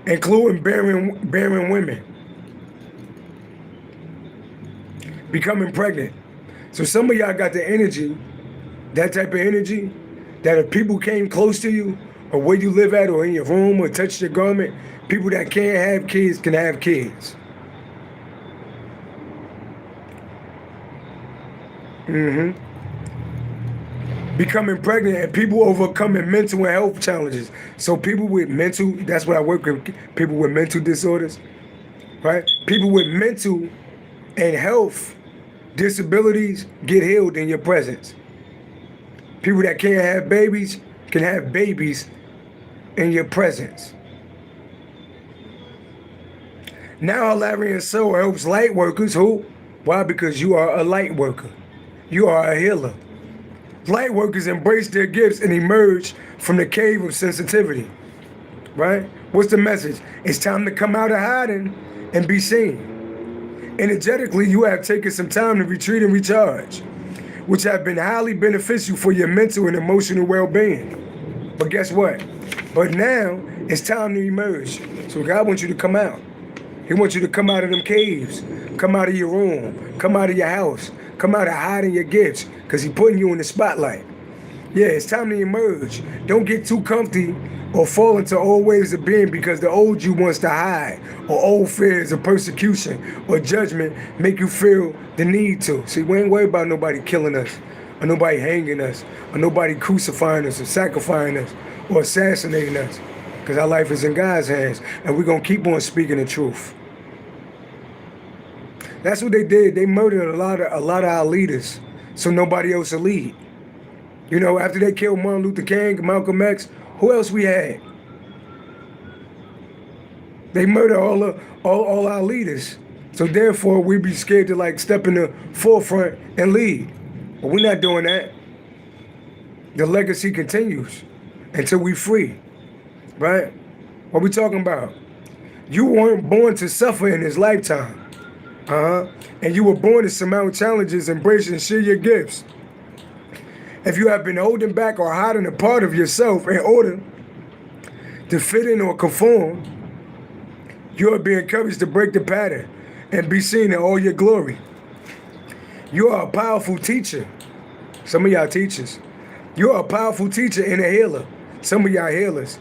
Including barren women becoming pregnant. So some of y'all got the energy, that type of energy, that if people came close to you, or where you live at, or in your room, or touch your garment, people that can't have kids can have kids. Becoming pregnant, and people overcoming mental and health challenges. So people with mental, that's what I work with, people with mental disorders, right? People with mental and health disabilities get healed in your presence. People that can't have babies can have babies in your presence. Now Hilarion's soul helps light workers. Who? Why? Because you are a light worker. You are a healer. Light workers embrace their gifts and emerge from the cave of sensitivity. Right? What's the message? It's time to come out of hiding and be seen. Energetically, you have taken some time to retreat and recharge, which have been highly beneficial for your mental and emotional well-being. But guess what? But now, it's time to emerge. So God wants you to come out. He wants you to come out of them caves, come out of your room, come out of your house, come out of hiding your gifts, because he's putting you in the spotlight. Yeah, it's time to emerge. Don't get too comfy or fall into old ways of being because the old you wants to hide, or old fears of persecution or judgment make you feel the need to. See, we ain't worried about nobody killing us, or nobody hanging us, or nobody crucifying us, or sacrificing us, or assassinating us, because our life is in God's hands, and we're going to keep on speaking the truth. That's what they did. They murdered a lot of our leaders so nobody else will lead. You know, after they killed Martin Luther King, Malcolm X, who else we had? They murdered all our leaders. So therefore, we be scared to like step in the forefront and lead. But we're not doing that. The legacy continues until we free, right? What we talking about? You weren't born to suffer in this lifetime. And you were born to surmount challenges, embrace and share your gifts. If you have been holding back or hiding a part of yourself in order to fit in or conform, you are being encouraged to break the pattern and be seen in all your glory. You are a powerful teacher. Some of y'all teachers. You are a powerful teacher and a healer. Some of y'all healers.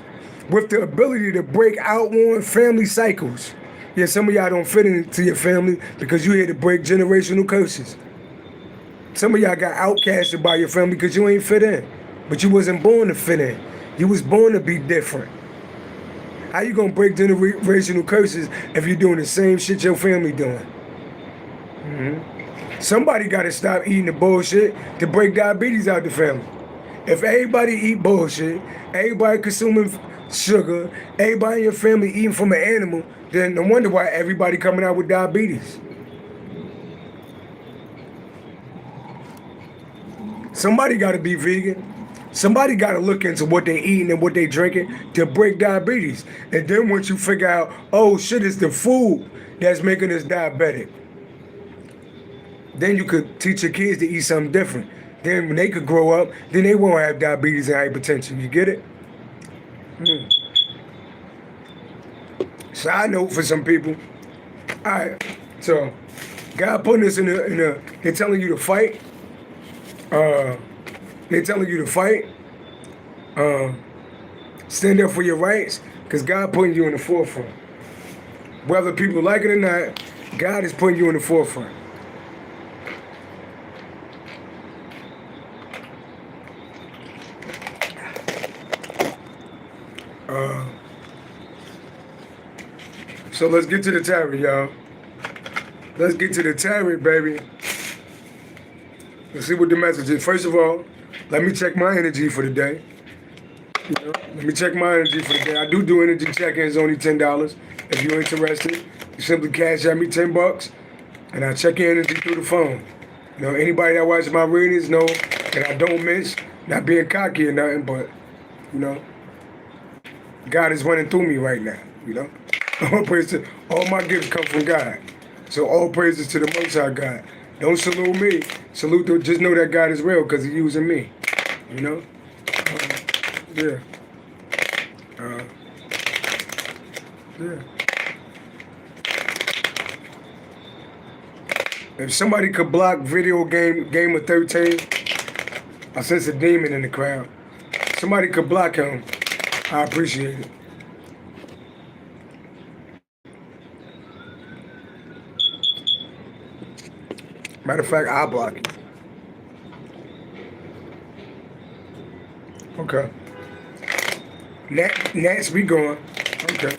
With the ability to break outworn family cycles. Yeah, some of y'all don't fit into your family because you're here to break generational curses. Some of y'all got outcasted by your family because you ain't fit in. But you wasn't born to fit in. You was born to be different. How you gonna break generational curses if you're doing the same shit your family doing? Somebody gotta stop eating the bullshit to break diabetes out the family. If everybody eat bullshit, everybody consuming sugar, everybody in your family eating from an animal, then no wonder why everybody coming out with diabetes. Somebody got to be vegan. Somebody got to look into what they eating and what they drinking to break diabetes. And then once you figure out, oh shit, it's the food that's making us diabetic, then you could teach your kids to eat something different. Then when they could grow up, then they won't have diabetes and hypertension. You get it? Side note for some people. All right, so God putting us in a they're telling you to fight. They're telling you to fight. Stand up for your rights, because God putting you in the forefront. Whether people like it or not, God is putting you in the forefront. So let's get to the tarot, y'all. Let's get to the tarot, baby. Let's see what the message is. First of all, let me check my energy for the day. You know, let me check my energy for the day. I do energy check-ins, only $10. If you're interested, you simply cash at me $10, and I check your energy through the phone. You know, anybody that watches my readings know that I don't miss, not being cocky or nothing, but, you know, God is running through me right now, you know. All praise to, all my gifts come from God. So all praises to the Most High God. Don't salute me. Salute to, just know that God is real because he's using me. You know? Yeah. Yeah. If somebody could block video game of 13, I sense a demon in the crowd. Somebody could block him, I appreciate it. Matter of fact, I'll block it. Okay. Nats be going. Okay.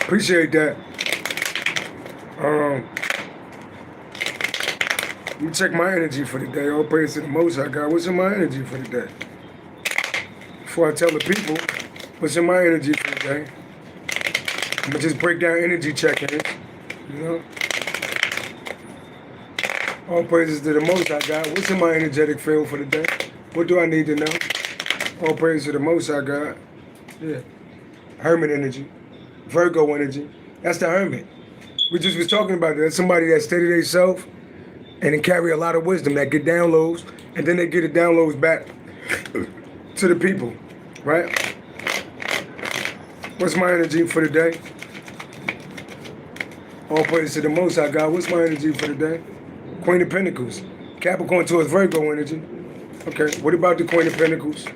Appreciate that. Let me check my energy for the day. All praise to the Most High God. What's in my energy for the day? Before I tell the people what's in my energy for the day, I'm gonna just break down energy check-ins. You know? All praises to the Most High God. What's in my energetic field for the day? What do I need to know? All praise to the Most High God. Yeah. Hermit energy. Virgo energy. That's the hermit. We just was talking about that. That's somebody that steady themselves and then carry a lot of wisdom, that get downloads, and then they get the downloads back to the people, right? What's my energy for the day? All praise to the Most High God. What's my energy for the day? Queen of Pentacles. Capricorn towards Virgo energy. Okay, what about the Queen of Pentacles?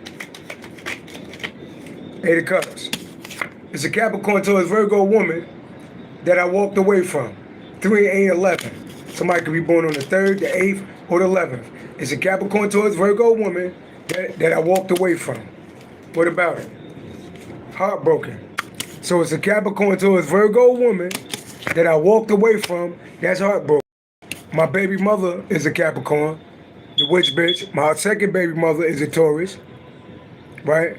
Eight of Cups. It's a Capricorn towards Virgo woman that I walked away from. 3, 8, 11. Somebody could be born on the 3rd, the 8th, or the 11th. It's a Capricorn towards Virgo woman that I walked away from. What about it? Heartbroken. So it's a Capricorn towards Virgo woman that I walked away from. That's heartbroken. My baby mother is a Capricorn, the witch bitch. My second baby mother is a Taurus, right?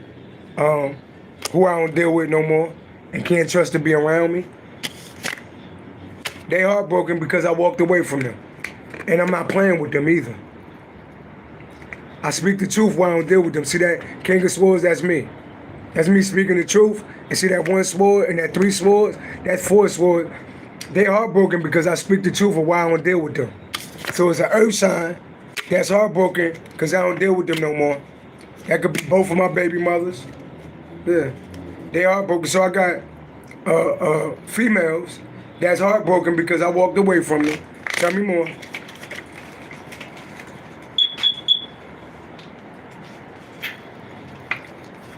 Who I don't deal with no more and can't trust to be around me. They heartbroken because I walked away from them. And I'm not playing with them either. I speak the truth while I don't deal with them. See that King of Swords, that's me. That's me speaking the truth. And see that 1 sword and that 3 swords, that 4 swords. They heartbroken because I speak the truth of why I don't deal with them. So it's an earth sign that's heartbroken because I don't deal with them no more. That could be both of my baby mothers. Yeah. They heartbroken. So I got females that's heartbroken because I walked away from them. Tell me more.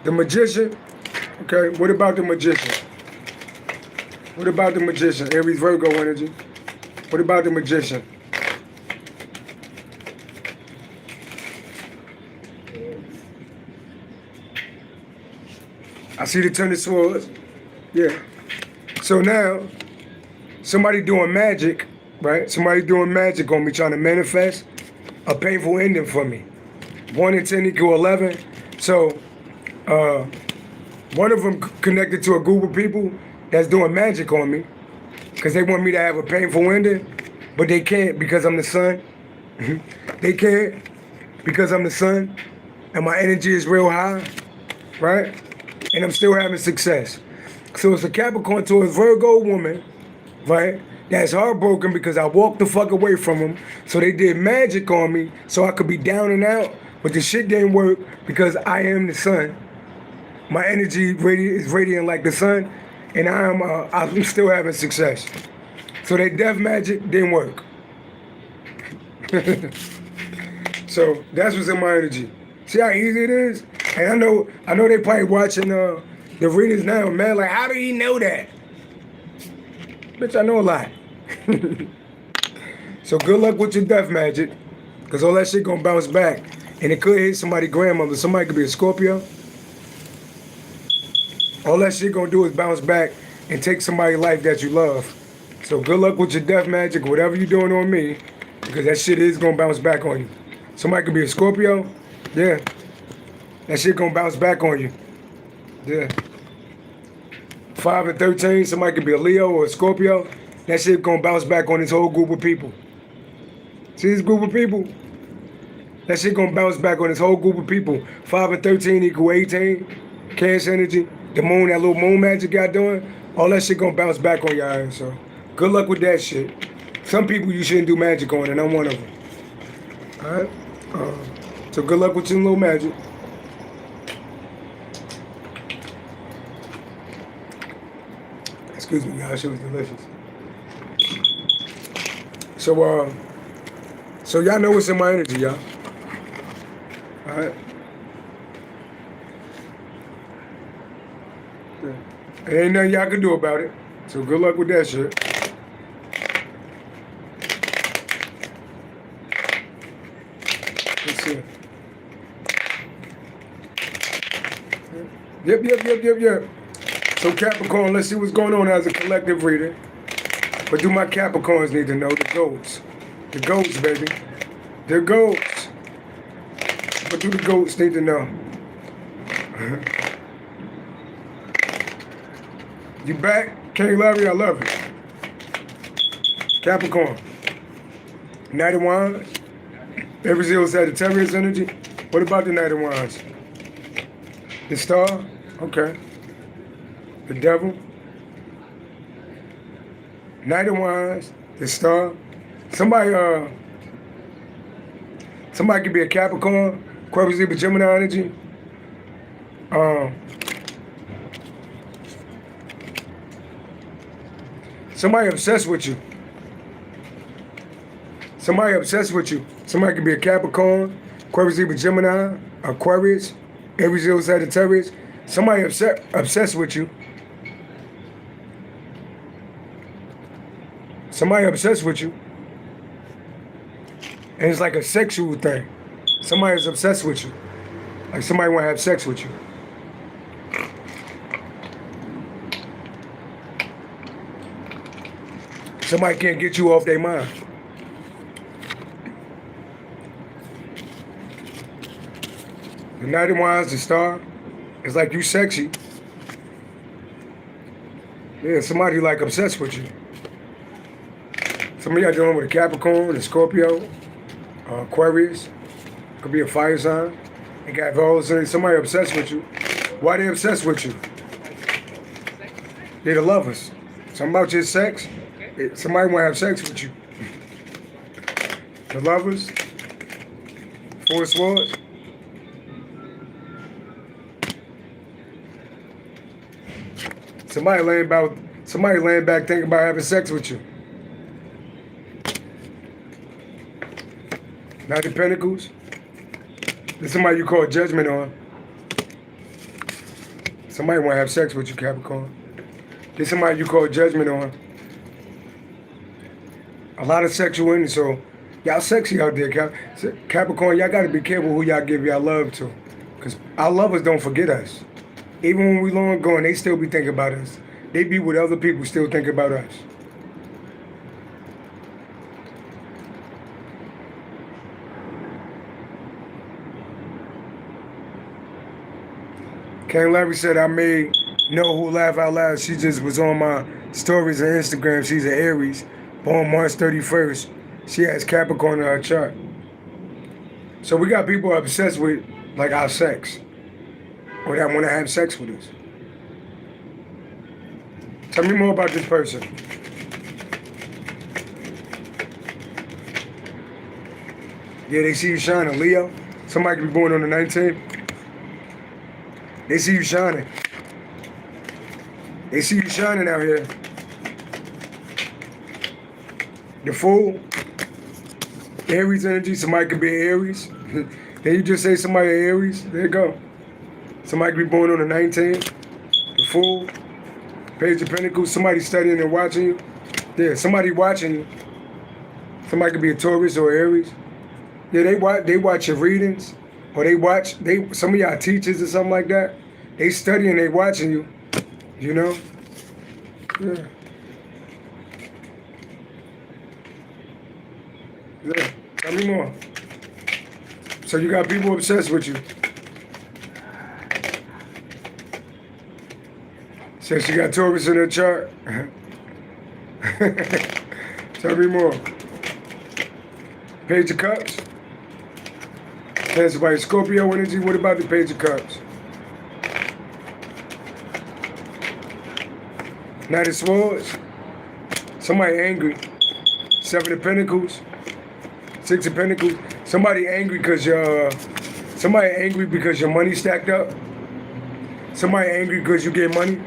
The Magician. Okay, what about the Magician? What about the Magician? Aries Virgo energy. What about the Magician? I see the 10 of Swords. Yeah. So now, somebody doing magic, right? Somebody doing magic on me, trying to manifest a painful ending for me. 1 and 10 equal 11. So, one of them connected to a group of people that's doing magic on me because they want me to have a painful ending, but they can't because I'm the sun. They can't because I'm the sun and my energy is real high, right? And I'm still having success. So it's a Capricorn towards Virgo woman, right? That's heartbroken because I walked the fuck away from them. So they did magic on me so I could be down and out, but the shit didn't work because I am the sun. My energy is radiant like the sun, and I'm still having success. So that death magic didn't work. So that's what's in my energy. See how easy it is? And I know they probably watching the readings now, man. Like, how do you know that? Bitch, I know a lot. So good luck with your death magic, because all that shit gonna bounce back. And it could hit somebody's grandmother. Somebody could be a Scorpio. All that shit gonna do is bounce back and take somebody's life that you love. So good luck with your death magic, whatever you're doing on me, because that shit is gonna bounce back on you. Somebody could be a Scorpio. Yeah. That shit gonna bounce back on you. Yeah. 5 and 13, somebody could be a Leo or a Scorpio. That shit gonna bounce back on this whole group of people. See this group of people? That shit gonna bounce back on this whole group of people. 5 and 13 equal 18. Cancer energy. The moon, that little moon magic y'all doing, all that shit gonna bounce back on y'all. So good luck with that shit. Some people you shouldn't do magic on, and I'm one of them. Alright? So good luck with your little magic. Excuse me, guys, shit was delicious. So y'all know what's in my energy, y'all. Alright? There ain't nothing y'all can do about it. So good luck with that shit. Let's see. Yep. So Capricorn, let's see what's going on as a collective reader. What do my Capricorns need to know? The goats. The goats, baby. The goats. What do the goats need to know? You back? King Larry, I love you. Capricorn. Knight of Wands. Every zero Sagittarius energy. What about the Knight of Wands? The Star? Okay. The Devil. Knight of Wands. The Star. Somebody could be a Capricorn. Aquarius, Libra, Gemini energy. Somebody obsessed with you. Somebody obsessed with you. Somebody could be a Capricorn, Aquarius, Libra, Gemini, Aquarius, Aries, Leo, Sagittarius. Somebody obsessed with you. Somebody obsessed with you. And it's like a sexual thing. Somebody's obsessed with you. Like somebody want to have sex with you. Somebody can't get you off their mind. The Knight of Wands, the Star, it's like you sexy. Yeah, somebody like obsessed with you. Some of y'all dealing with a Capricorn, a Scorpio, Aquarius. Could be a fire sign. They got all somebody obsessed with you. Why they obsessed with you? They're the lovers. Something about your sex. Somebody want to have sex with you. The lovers. Four of Swords. Somebody laying back thinking about having sex with you. Knight of Pentacles. There's somebody you call judgment on. Somebody want to have sex with you, Capricorn. There's somebody you call judgment on. A lot of sexual energy, so y'all sexy out there, Capricorn. Y'all got to be careful who y'all give y'all love to. Because our lovers don't forget us. Even when we long gone, they still be thinking about us. They be with other people, still think about us. King Larry said, I may know who laugh out loud. She just was on my stories on Instagram. She's an Aries, born March 31st. She has Capricorn in her chart. So we got people obsessed with like our sex. Or that want to have sex with us. Tell me more about this person. Yeah, they see you shining. Leo, somebody could be born on the 19th. They see you shining. They see you shining out here. The Fool, Aries energy, somebody could be Aries. Then you just say somebody Aries, there you go. Somebody could be born on the 19th. The Fool, Page of Pentacles, somebody studying and watching you. Yeah, somebody watching you. Somebody could be a Taurus or Aries. Yeah, they watch your readings. Or some of y'all teachers or something like that. They study and they watching you. You know? Yeah. Yeah. Tell me more. So you got people obsessed with you. Says she got Taurus in her chart. Tell me more. Page of Cups. That's by Scorpio energy. What about the Page of Cups? Knight of Swords. Somebody angry. Seven of Pentacles. Six of Pentacles. Somebody angry because your money stacked up. Somebody angry because you get money.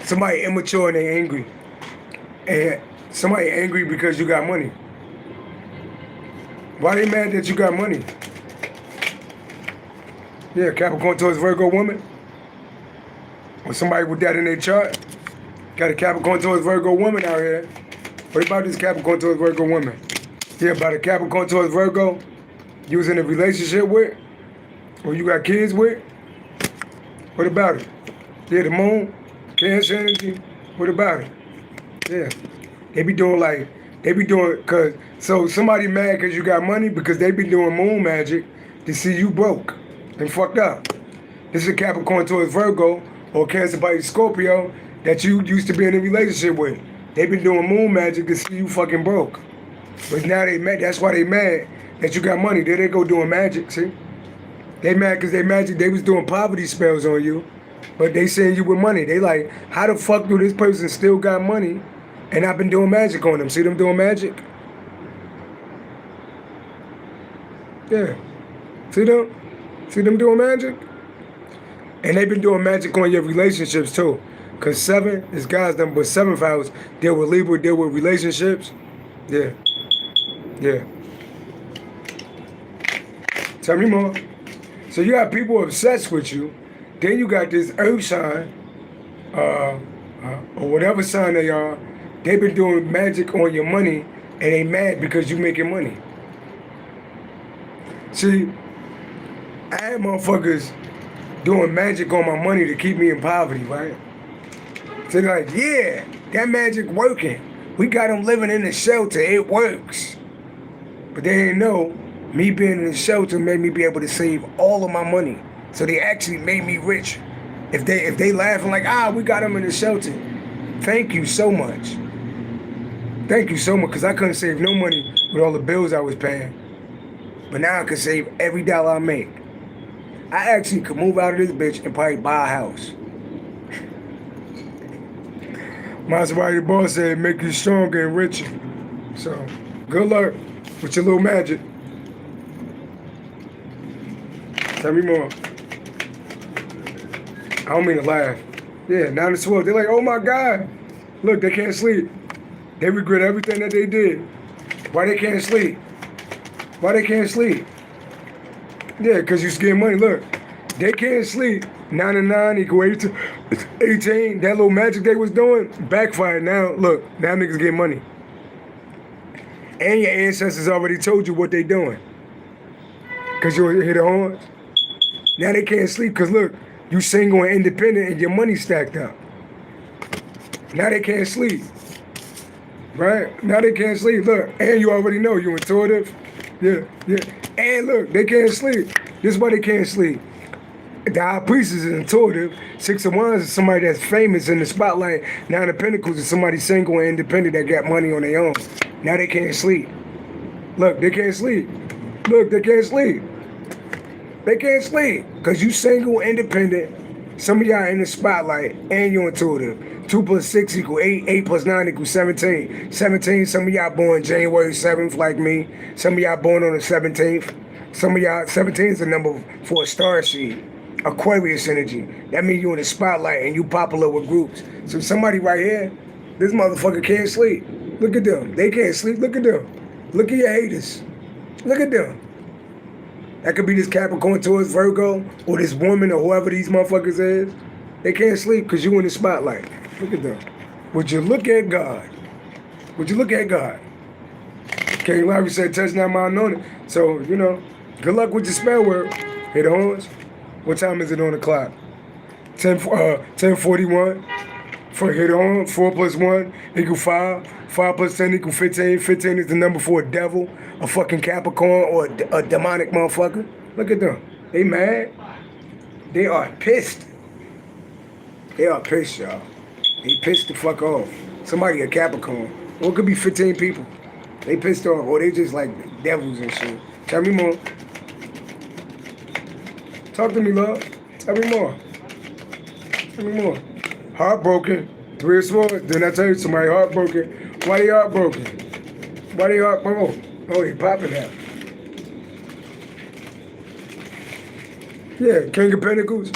Somebody immature and they angry. And somebody angry because you got money. Why they mad that you got money? Yeah, Capricorn towards Virgo woman. Or somebody with that in their chart. Got a Capricorn towards Virgo woman out here. What about this Capricorn towards Virgo woman? Yeah, about a Capricorn towards Virgo you was in a relationship with? Or you got kids with? What about it? Yeah, the moon, Cancer energy. What about it? Yeah. So somebody mad because you got money because they be doing moon magic to see you broke and fucked up. This is a Capricorn towards Virgo or Cancer by Scorpio that you used to be in a relationship with. They been doing moon magic to see you fucking broke. But now they mad, that's why they mad that you got money. There they go doing magic, see? They mad because they was doing poverty spells on you, but they saying you with money. They like, how the fuck do this person still got money and I've been doing magic on them? See them doing magic? Yeah. See them? See them doing magic? And they've been doing magic on your relationships too. Cause 7 is God's number, but 7th house deal with Libra, deal with relationships. Yeah. Yeah. Tell me more. So you got people obsessed with you. Then you got this earth sign, or whatever sign they are. They've been doing magic on your money, and they mad because you making money. See, I had motherfuckers doing magic on my money to keep me in poverty, right? So they're like, yeah, that magic working. We got them living in the shelter, it works. But they didn't know, me being in the shelter made me be able to save all of my money. So they actually made me rich. If they laughing like, we got them in the shelter. Thank you so much. Thank you so much, because I couldn't save no money with all the bills I was paying. But now I can save every dollar I make. I actually could move out of this bitch and probably buy a house. Maserati boss said, make you stronger and richer. So, good luck with your little magic. Tell me more. I don't mean to laugh. Yeah, 9 to 12. They're like, oh my God. Look, they can't sleep. They regret everything that they did. Why they can't sleep? Why they can't sleep? Yeah, because you getting money. Look, they can't sleep. 9 and 9 equal 18. That little magic they was doing, backfired now. Look, now niggas get money. And your ancestors already told you what they doing. Because you hit the horns. Now they can't sleep because look, you single and independent and your money stacked up. Now they can't sleep. Right? Now they can't sleep. Look, and you already know you intuitive. Yeah, yeah. And look, they can't sleep. This is why they can't sleep. The high priest is intuitive. 6 of Wands is somebody that's famous in the spotlight. 9 of Pentacles is somebody single and independent that got money on their own. Now they can't sleep. Look, they can't sleep. Look, they can't sleep. They can't sleep. Because you single, independent. Some of y'all in the spotlight and you intuitive. 2 plus 6 equal 8. 8 plus 9 equals 17. 17, some of y'all born January 7th like me. Some of y'all born on the 17th. Some of y'all, 17 is the number for a star seed. Aquarius energy. That means you in the spotlight and you popular with groups. So somebody right here, this motherfucker can't sleep. Look at them. They can't sleep. Look at them. Look at your haters. Look at them. That could be this Capricorn towards Virgo or this woman or whoever these motherfuckers is. They can't sleep because you in the spotlight. Look at them. Would you look at God? Would you look at God? King Larry said, touch not my anointing. So, you know, good luck with your spell word. Hit the horns. What time is it on the clock? 10:41. For hit on, 4 plus 1 equal 5. 5 plus 10 equal 15. 15 is the number for a devil, a fucking Capricorn, or a demonic motherfucker. Look at them. They mad. They are pissed. They are pissed, y'all. They pissed the fuck off. Somebody a Capricorn. Or it could be 15 people. They pissed off, or they just like devils and shit. Tell me more. Talk to me, love. Tell me more. Tell me more. Heartbroken. 3 of Swords. Didn't I tell you somebody heartbroken? Why they heartbroken? Why they heartbroken? Oh, they popping out. Yeah, King of Pentacles.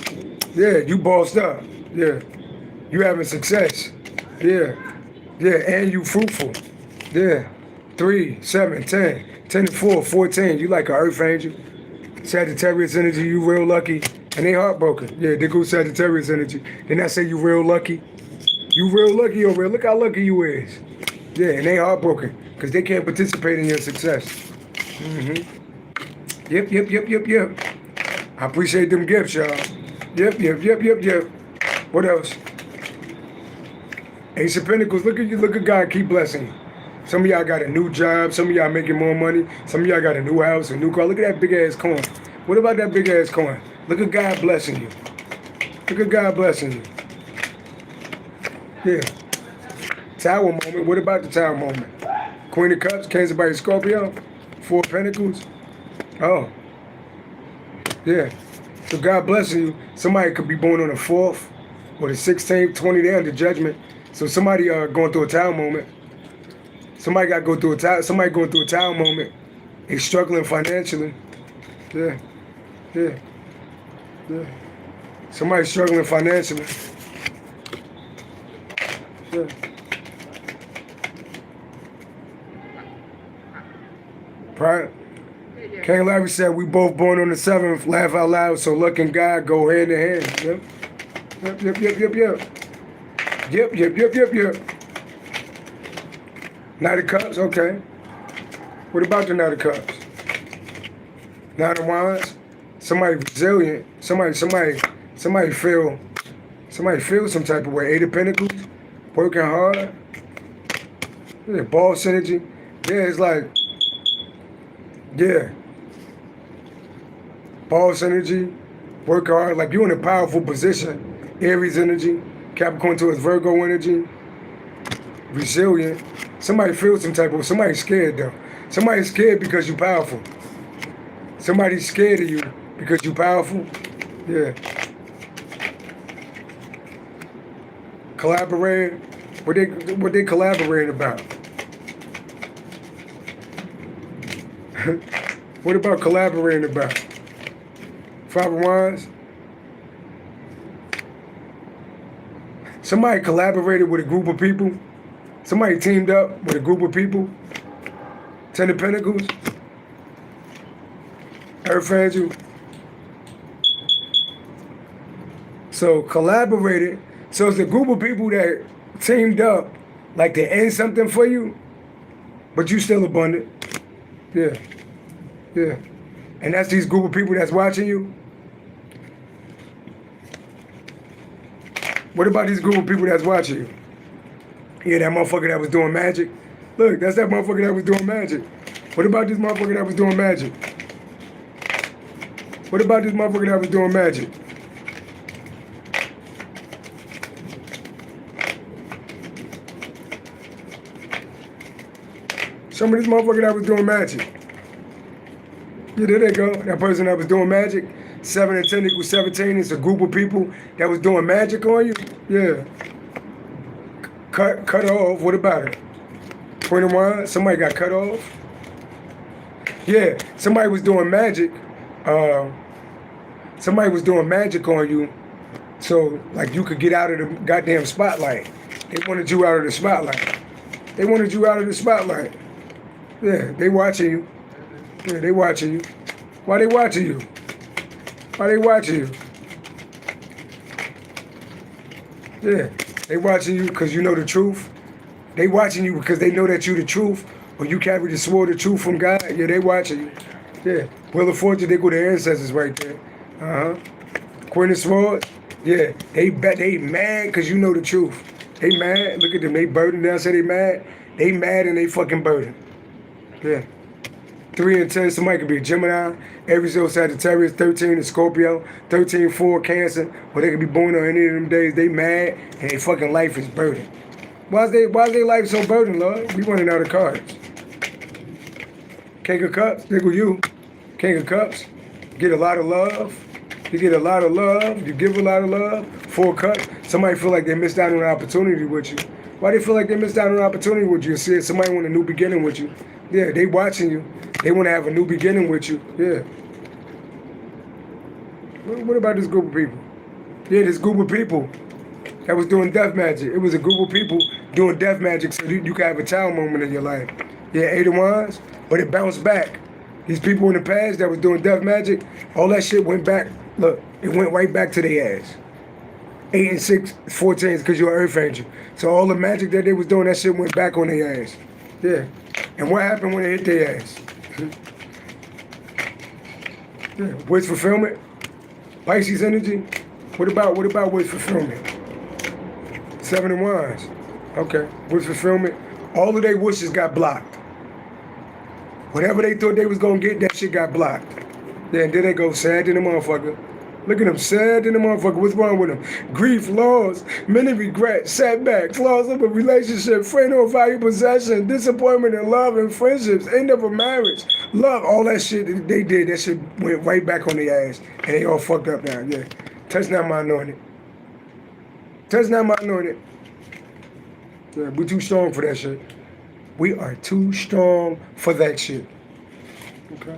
Yeah, you bossed up. Yeah. You having success. Yeah. Yeah, and you fruitful. Yeah. 3, 7, 10. 10 to 4, 14. You like an earth angel. Sagittarius energy, you real lucky. And they heartbroken. Yeah, they go Sagittarius energy. Then I say you real lucky. You real lucky over here. Look how lucky you is. Yeah, and they heartbroken. Because they can't participate in your success. Yep. I appreciate them gifts, y'all. Yep. What else? Ace of Pentacles, look at God keep blessing you. Some of y'all got a new job. Some of y'all making more money. Some of y'all got a new house, a new car. Look at that big ass coin. What about that big ass coin? Look at God blessing you. Look at God blessing you. Yeah. Tower moment. What about the tower moment? Queen of Cups, Cancer by Scorpio. 4 of Pentacles. Oh. Yeah. So God blessing you. Somebody could be born on the 4th or the 16th, 20 day under judgment. So somebody going through a tower moment. Somebody got to go through a tower. Somebody going through a tower moment. They struggling financially. Yeah. Somebody struggling financially. Yeah. Right? King Larry said we both born on the 7th, laugh out loud, so luck and God go hand in hand. Yep. Yep, yep, yep, yep, yep. Yep, yep, yep, yep, yep. Knight of Cups, okay. What about the Knight of Cups? Knight of Wands? Somebody resilient. Somebody feel some type of way. 8 of Pentacles, working hard. Yeah, boss energy. Yeah, it's like, yeah. Boss energy, work hard, like you're in a powerful position. Aries energy, Capricorn towards Virgo energy, resilient. Somebody feels some type of, somebody's scared though. Somebody's scared because you're powerful. Somebody's scared of you because you're powerful. Yeah. Collaborating. What they collaborating about? What about collaborating about? 5 of Wands. Somebody collaborated with a group of people. Somebody teamed up with a group of people. 10 of Pentacles. Earth Angel. So collaborated. So it's a group of people that teamed up, like to end something for you, but you still abundant. Yeah. Yeah. And that's these group of people that's watching you. What about these group of people that's watching you? Yeah, that motherfucker that was doing magic. Look, that's that motherfucker that was doing magic. What about this motherfucker that was doing magic? What about this motherfucker that was doing magic? Some of this motherfucker that was doing magic. Yeah, there they go. That person that was doing magic. 7 and 10 equals 17. It's a group of people that was doing magic on you. Yeah. Cut off. What about it? Point of Wands. Somebody got cut off. Yeah. Somebody was doing magic. Somebody was doing magic on you. So, like, you could get out of the goddamn spotlight. They wanted you out of the spotlight. They wanted you out of the spotlight. Yeah, they watching you. Yeah, they watching you. Why they watching you? Why they watching you? Yeah, they watching you because you know the truth. They watching you because they know that you the truth, or you carry the sword of truth from God. Yeah, they watching you. Yeah, Wheel of Fortune, they go to ancestors right there. Queen of Swords. Yeah, they mad because you know the truth. They mad. Look at them. They burdened down. Say they mad. They mad and they fucking burdened. Yeah. 3 and 10, somebody could be a Gemini, Aries, Sagittarius, 13 is Scorpio, 13, 4 Cancer, or they could be born on any of them days. They mad and their fucking life is burdened. Why is their life so burdened, Lord? We running out of cards. King of Cups, there go you. King of Cups, get a lot of love. You get a lot of love. You give a lot of love. 4 Cups, somebody feel like they missed out on an opportunity with you. Why they feel like they missed out on an opportunity with you? See, somebody want a new beginning with you. Yeah, they watching you. They want to have a new beginning with you. Yeah. What about this group of people? Yeah, this group of people that was doing death magic. It was a group of people doing death magic so you could have a child moment in your life. Yeah, 8 of Wands, but it bounced back. These people in the past that was doing death magic, all that shit went back. Look, it went right back to their ass. 8 and 6, 14 is because you're an Earth Angel. So all the magic that they was doing, that shit went back on their ass. Yeah. And what happened when it hit their ass? Yeah. Wish fulfillment? Pisces energy? What about wish fulfillment? 7 of Wands. Okay. Wish fulfillment. All of their wishes got blocked. Whatever they thought they was gonna get, that shit got blocked. Yeah, and then they go sad in the motherfucker. Look at them, sad in the motherfucker. What's wrong with them? Grief, loss, many regrets, setbacks, loss of a relationship, friend or value possession, disappointment in love and friendships, end of a marriage, love, all that shit they did, that shit went right back on their ass. And they all fucked up now, yeah. Touch not my anointed. Touch not my anointed. Yeah, we too strong for that shit. We are too strong for that shit. Okay.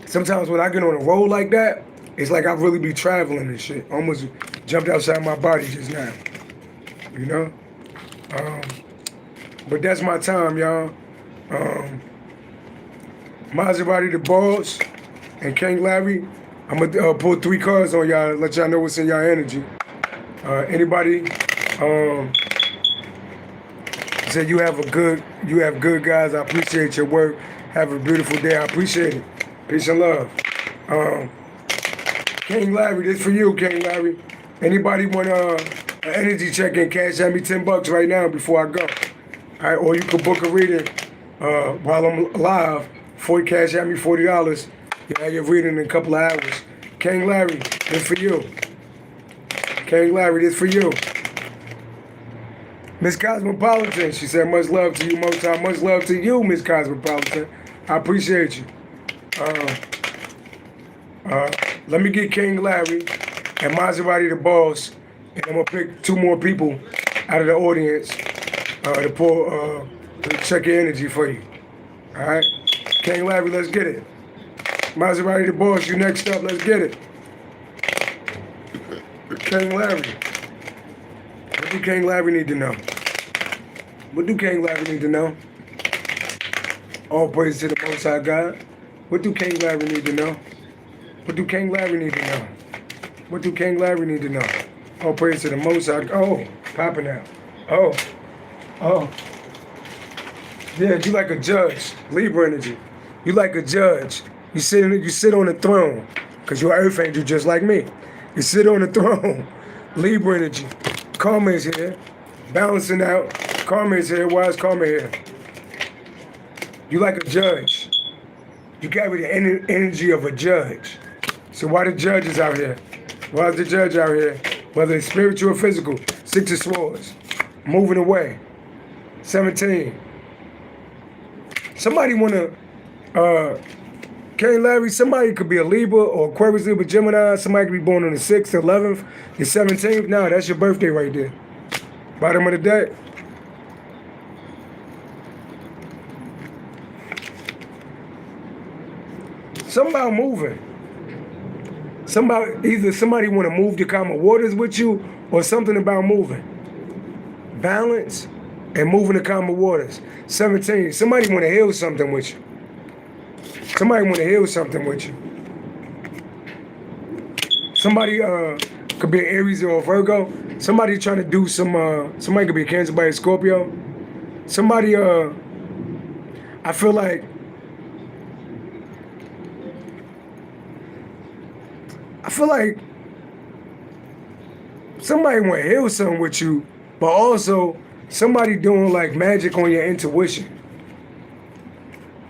sometimes when I get on a roll like that, it's like I really be traveling and shit. Almost jumped outside my body just now. You know? But that's my time, y'all. Maserati the Boss and King Larry. I'm gonna pull 3 cards on y'all, let y'all know what's in y'all energy. Anybody said you have good guys. I appreciate your work. Have a beautiful day. I appreciate it. Peace and love. King Larry, this for you, King Larry. Anybody want an energy check in? Cash at me $10 right now before I go. All right, or you can book a reading while I'm live. Cash at me $40. You have your reading in a couple of hours. King Larry, this for you. King Larry, this for you. Miss Cosmopolitan, she said, much love to you, Motown. Much love to you, Miss Cosmopolitan. I appreciate you. Let me get King Larry and Maserati the Boss, and I'm gonna pick 2 more people out of the audience to pull, to check your energy for you. All right, King Larry, let's get it. Maserati the Boss, you next up. Let's get it. King Larry. What do King Larry need to know? What do King Larry need to know? All praise to the Most High God. What do King Larry need to know? What do King Larry need to know? What do King Larry need to know? All praise to the Most High. Oh, popping out. Oh. Yeah, you like a judge. Libra energy. You like a judge. You sit on the throne, because you're an earth angel just like me. You sit on the throne. Libra energy. Karma is here. Balancing out. Karma is here. Why is karma here? You like a judge. You carry the energy of a judge. So why the judge is out here? Why is the judge out here? Whether it's spiritual or physical. 6 of Swords. Moving away. 17. Somebody wanna, King Larry, somebody could be a Libra or Aquarius, Libra, Gemini. Somebody could be born on the 6th, 11th, the 17th. No, that's your birthday right there. Bottom of the deck. Something about moving. Either somebody want to move the common waters with you, or something about moving. Balance and moving the common waters. 17. Somebody want to heal something with you. Somebody want to heal something with you. Somebody could be an Aries or a Virgo. Somebody trying to do somebody could be a Cancer by a Scorpio. Somebody, I feel like somebody want to heal something with you, but also somebody doing like magic on your intuition.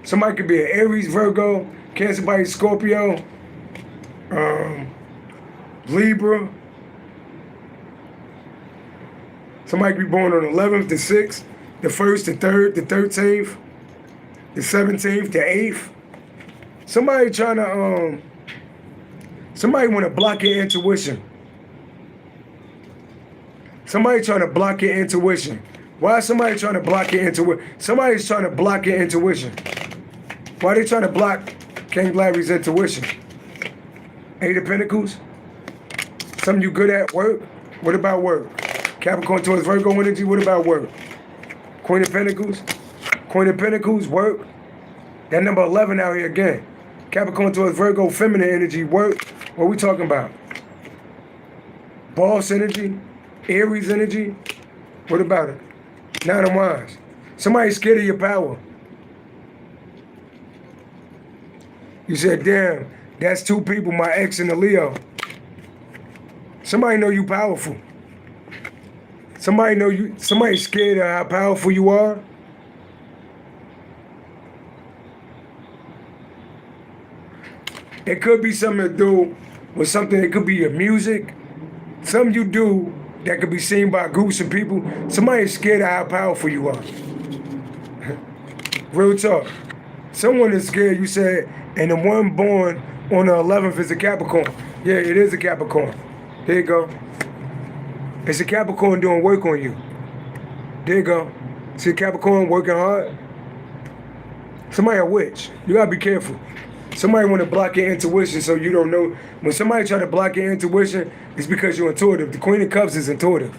Somebody could be an Aries, Virgo, Cancer by Scorpio, Libra. Somebody could be born on the 11th, the 6th, the 1st, the 3rd, the 13th, the 17th, the 8th. Somebody trying to, somebody want to block your intuition. Somebody trying to block your intuition. Why is somebody trying to block your intuition? Somebody's trying to block your intuition. Why are they trying to block King Larry's intuition? 8 of Pentacles. Something you good at, work? What about work? Capricorn towards Virgo energy, what about work? Queen of Pentacles. Queen of Pentacles, work. That number 11 out here again. Capricorn towards Virgo, feminine energy, work. What are we talking about? Boss energy, Aries energy. What about it? 9 of Wands. Somebody's scared of your power. You said, damn, that's 2 people, my ex and a Leo. Somebody know you powerful. Somebody's scared of how powerful you are. It could be something to do with something, it could be your music. Something you do that could be seen by groups of people. Somebody's scared of how powerful you are. Real talk. Someone is scared, you said, and the one born on the 11th is a Capricorn. Yeah, it is a Capricorn. There you go. It's a Capricorn doing work on you. There you go. See Capricorn working hard? Somebody a witch. You gotta be careful. Somebody want to block your intuition so you don't know. When somebody try to block your intuition, it's because you're intuitive. The Queen of Cups is intuitive.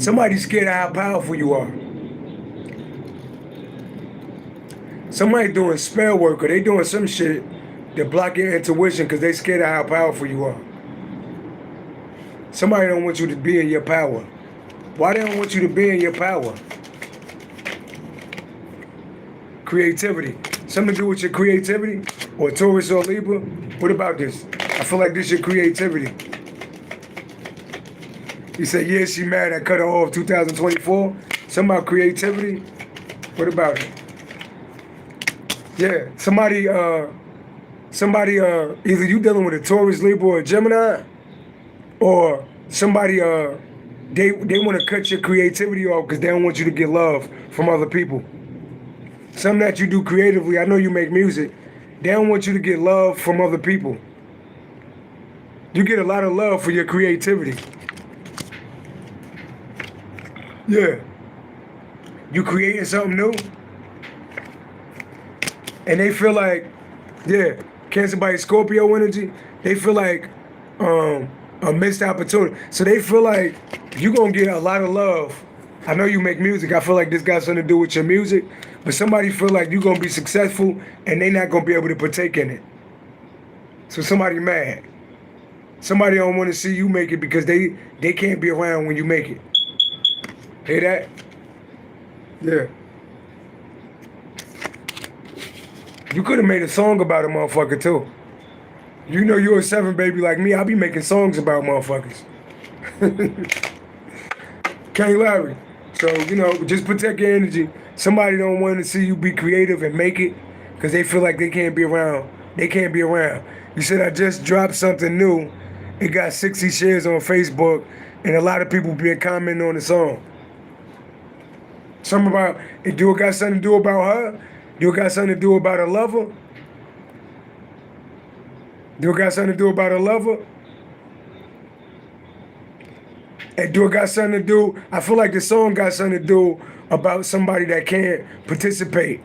Somebody's scared of how powerful you are. Somebody doing spell work or they doing some shit that block your intuition because they scared of how powerful you are. Somebody don't want you to be in your power. Why they don't want you to be in your power? Creativity. Something to do with your creativity? Or Taurus or Libra? What about this? I feel like this is your creativity. You said, yeah, she mad, I cut her off 2024. Something about creativity? What about it? Yeah, somebody, either you dealing with a Taurus, Libra, or a Gemini, or somebody, they want to cut your creativity off because they don't want you to get love from other people. Something that you do creatively, I know you make music, they don't want you to get love from other people. You get a lot of love for your creativity. Yeah. You creating something new, and they feel like, yeah, Cancer by Scorpio energy, they feel like a missed opportunity. So they feel like you're going to get a lot of love. I know you make music. I feel like this got something to do with your music, but somebody feel like you're going to be successful and they not going to be able to partake in it. So somebody mad. Somebody don't want to see you make it because they can't be around when you make it. Hear that? Yeah. You could have made a song about a motherfucker too. You know you're a 7 baby like me. I'll be making songs about motherfuckers. King Larry. So, you know, just protect your energy. Somebody don't want to see you be creative and make it because they feel like they can't be around. They can't be around. You said I just dropped something new. It got 60 shares on Facebook and a lot of people been commenting on the song. Something about, do it got something to do about her? Do it got something to do about a lover? Do it got something to do about a lover? And do it got something to do, I feel like the song got something to do about somebody that can't participate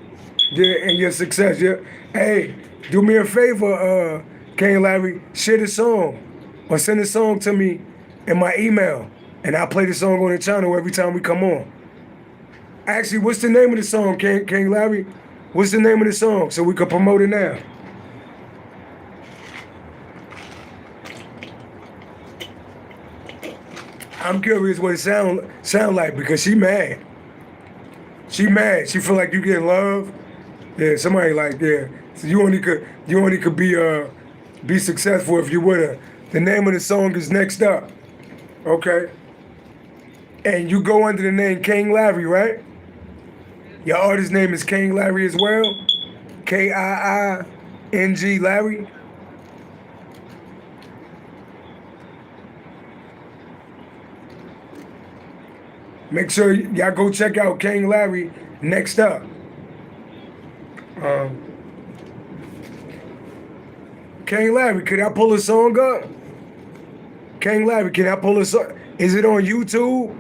in your success. Yeah. Hey, do me a favor, King Larry, share the song or send a song to me in my email and I'll play the song on the channel every time we come on. Actually, what's the name of the song, King Larry? What's the name of the song so we can promote it now? I'm curious what it sound like because she mad. She mad. She feel like you get love. Yeah, somebody like, yeah. So you only could be successful if you with her. The name of the song is Next Up. Okay. And you go under the name King Larry, right? Your artist name is King Larry as well? K-I-I-N-G Larry? Make sure y'all go check out King Larry Next Up. King Larry, could I pull a song up? King Larry, can I pull a song? Is it on YouTube?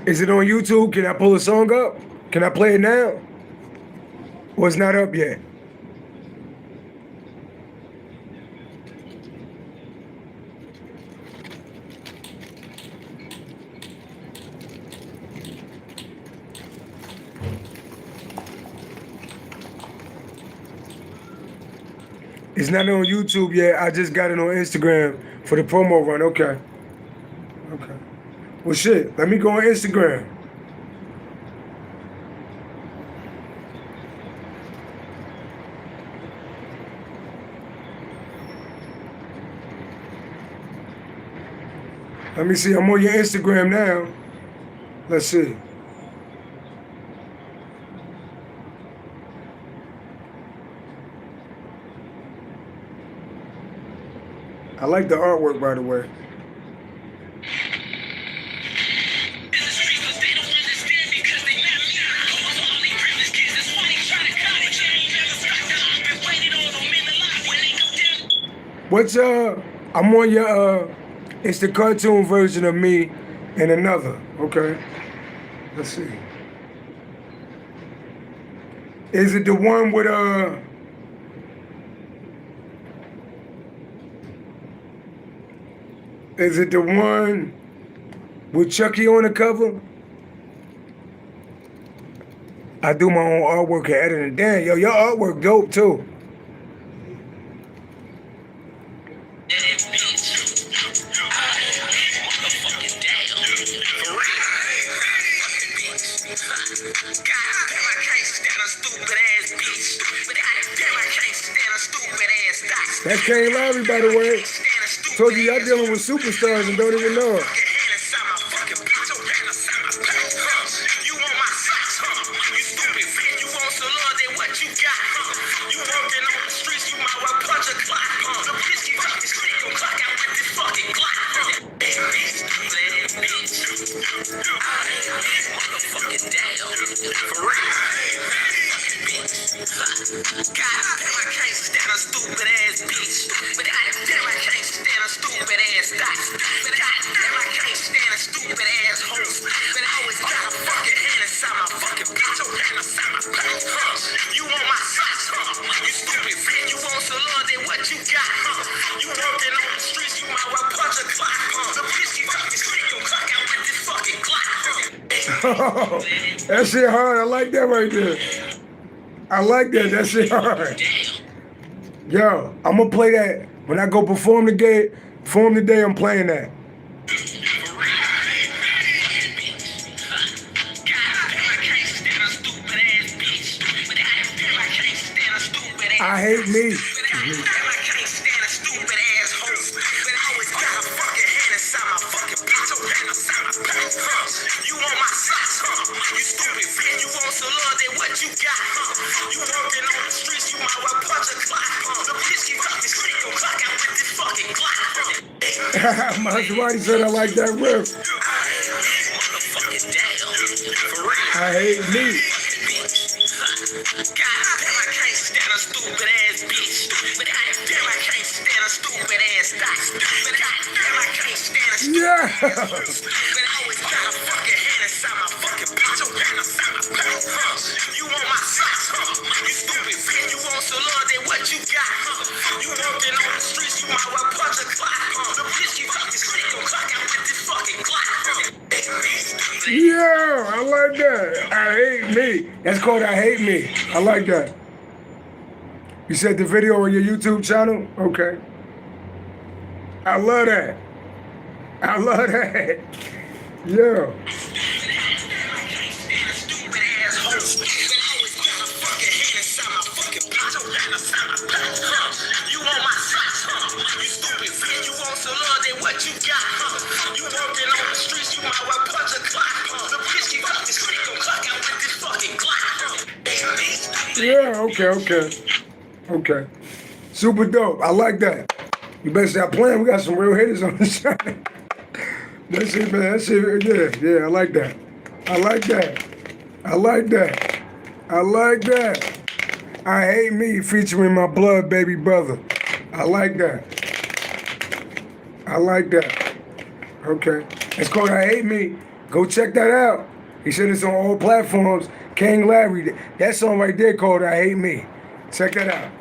Is it on YouTube? Can I pull a song up? Can I play it now? Or it's not up yet? It's not on YouTube yet. I just got it on Instagram for the promo run. Okay. Okay. Well, shit. Let me go on Instagram. Let me see. I'm on your Instagram now. Let's see. I like the artwork, by the way. What's I'm on your it's the cartoon version of me And another. Okay. Let's see. Is it the one with is it the one with Chucky on the cover? I do my own artwork and editing. Damn, yo, your artwork dope too. That's Kane Lowry, by the way. Told you y'all dealing with superstars and don't even know it. That shit hard. I like that right there. I like that. That shit hard. Yo, I'm gonna play that when I go perform today. Perform today. I'm playing that. I hate me. Maserati said I like that riff. I hate me. Yeah. Yeah, I like that. I hate me. That's called I Hate Me. I like that. You said the video on your YouTube channel? Okay. I love that. I love that. Yeah. Yeah, okay. Super dope. I like that. You better stop playing. We got some real hitters on the channel. That shit, man. That shit, yeah, I like that. I like that. I like that. I like that. I Hate Me featuring my blood baby brother. I like that. I like that. Okay. It's called I Hate Me. Go check that out. He said it's on all platforms. King Larry. That song right there called I Hate Me. Check that out.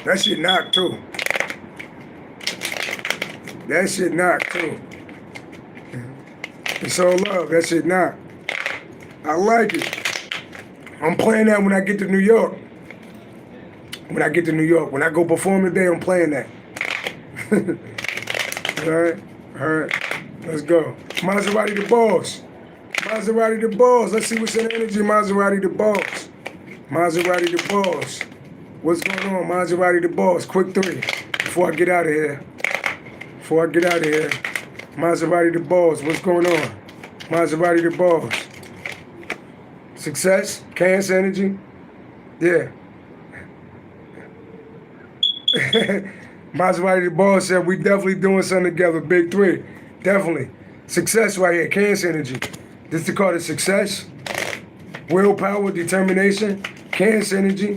That shit knock too. That shit knock too. It's all love. That shit knock. I like it. I'm playing that when I get to New York. When I get to New York. When I go perform today, I'm playing that. All right. Let's go. Maserati the boss. Maserati the boss. Let's see what's in the energy. Maserati the boss. Maserati the boss. What's going on? Maserati the boss. Quick 3. Before I get out of here. Maserati the boss. What's going on? Maserati the boss. Success? Cancer energy? Yeah. Maserati the boss said we definitely doing something together. Big 3. Definitely. Success right here. Cancer energy. This is called success. Willpower, determination, Cancer energy.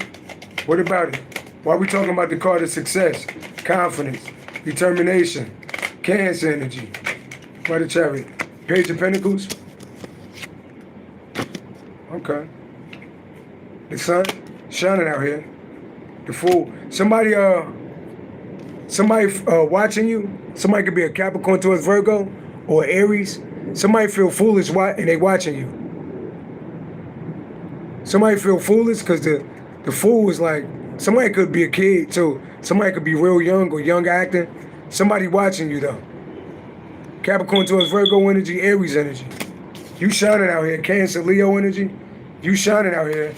What about it? Why are we talking about the card of success? Confidence, determination, Cancer energy. Why the Chariot? Page of Pentacles? Okay. The sun shining out here. The Fool. Somebody watching you. Somebody could be a Capricorn towards Virgo or Aries. Somebody feel foolish and they watching you. Somebody feel foolish because the Fool is like, somebody could be a kid too. Somebody could be real young or young acting. Somebody watching you though. Capricorn towards Virgo energy, Aries energy. You shining out here. Cancer, Leo energy. You shining out here.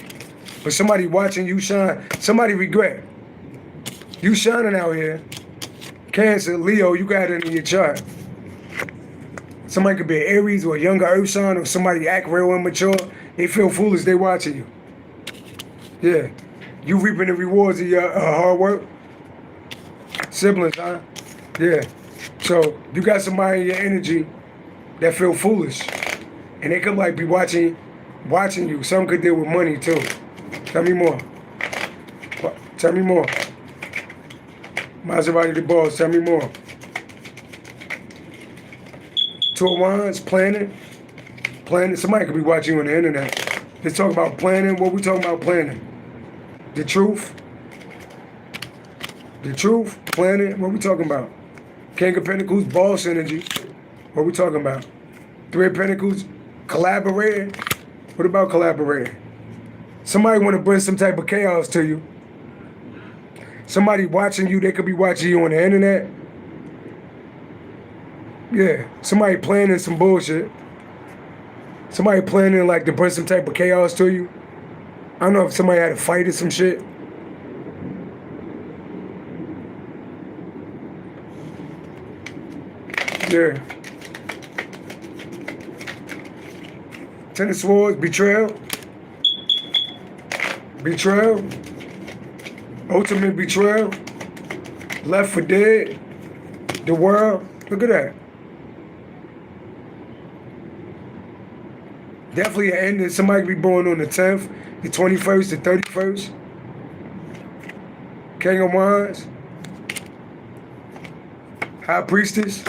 But somebody watching you shine. Somebody regret. You shining out here. Cancer, Leo, you got it in your chart. Somebody could be an Aries or a younger earth sign, or somebody act real immature. They feel foolish, they watching you. Yeah. You reaping the rewards of your hard work. Siblings, huh? Yeah. So you got somebody in your energy that feel foolish. And they could like be watching you. Some could deal with money too. Tell me more. Tell me more. Maserati the boss, tell me more. Two of Wands, planning. Planning. Somebody could be watching you on the internet. They talk about planning. What we talking about planning? The truth. The truth. Planning. What we talking about? King of Pentacles, boss energy. What we talking about? Three of Pentacles, collaborating. What about collaborating? Somebody want to bring some type of chaos to you. Somebody watching you, they could be watching you on the internet. Yeah, somebody planning some bullshit. Somebody planning like to bring some type of chaos to you. I don't know if somebody had a fight or some shit. Yeah. Ten of Swords, betrayal. Betrayal. Ultimate betrayal. Left for dead. The world. Look at that. Definitely an ending. Somebody could be born on the 10th, the 21st, the 31st. King of Wands. High Priestess.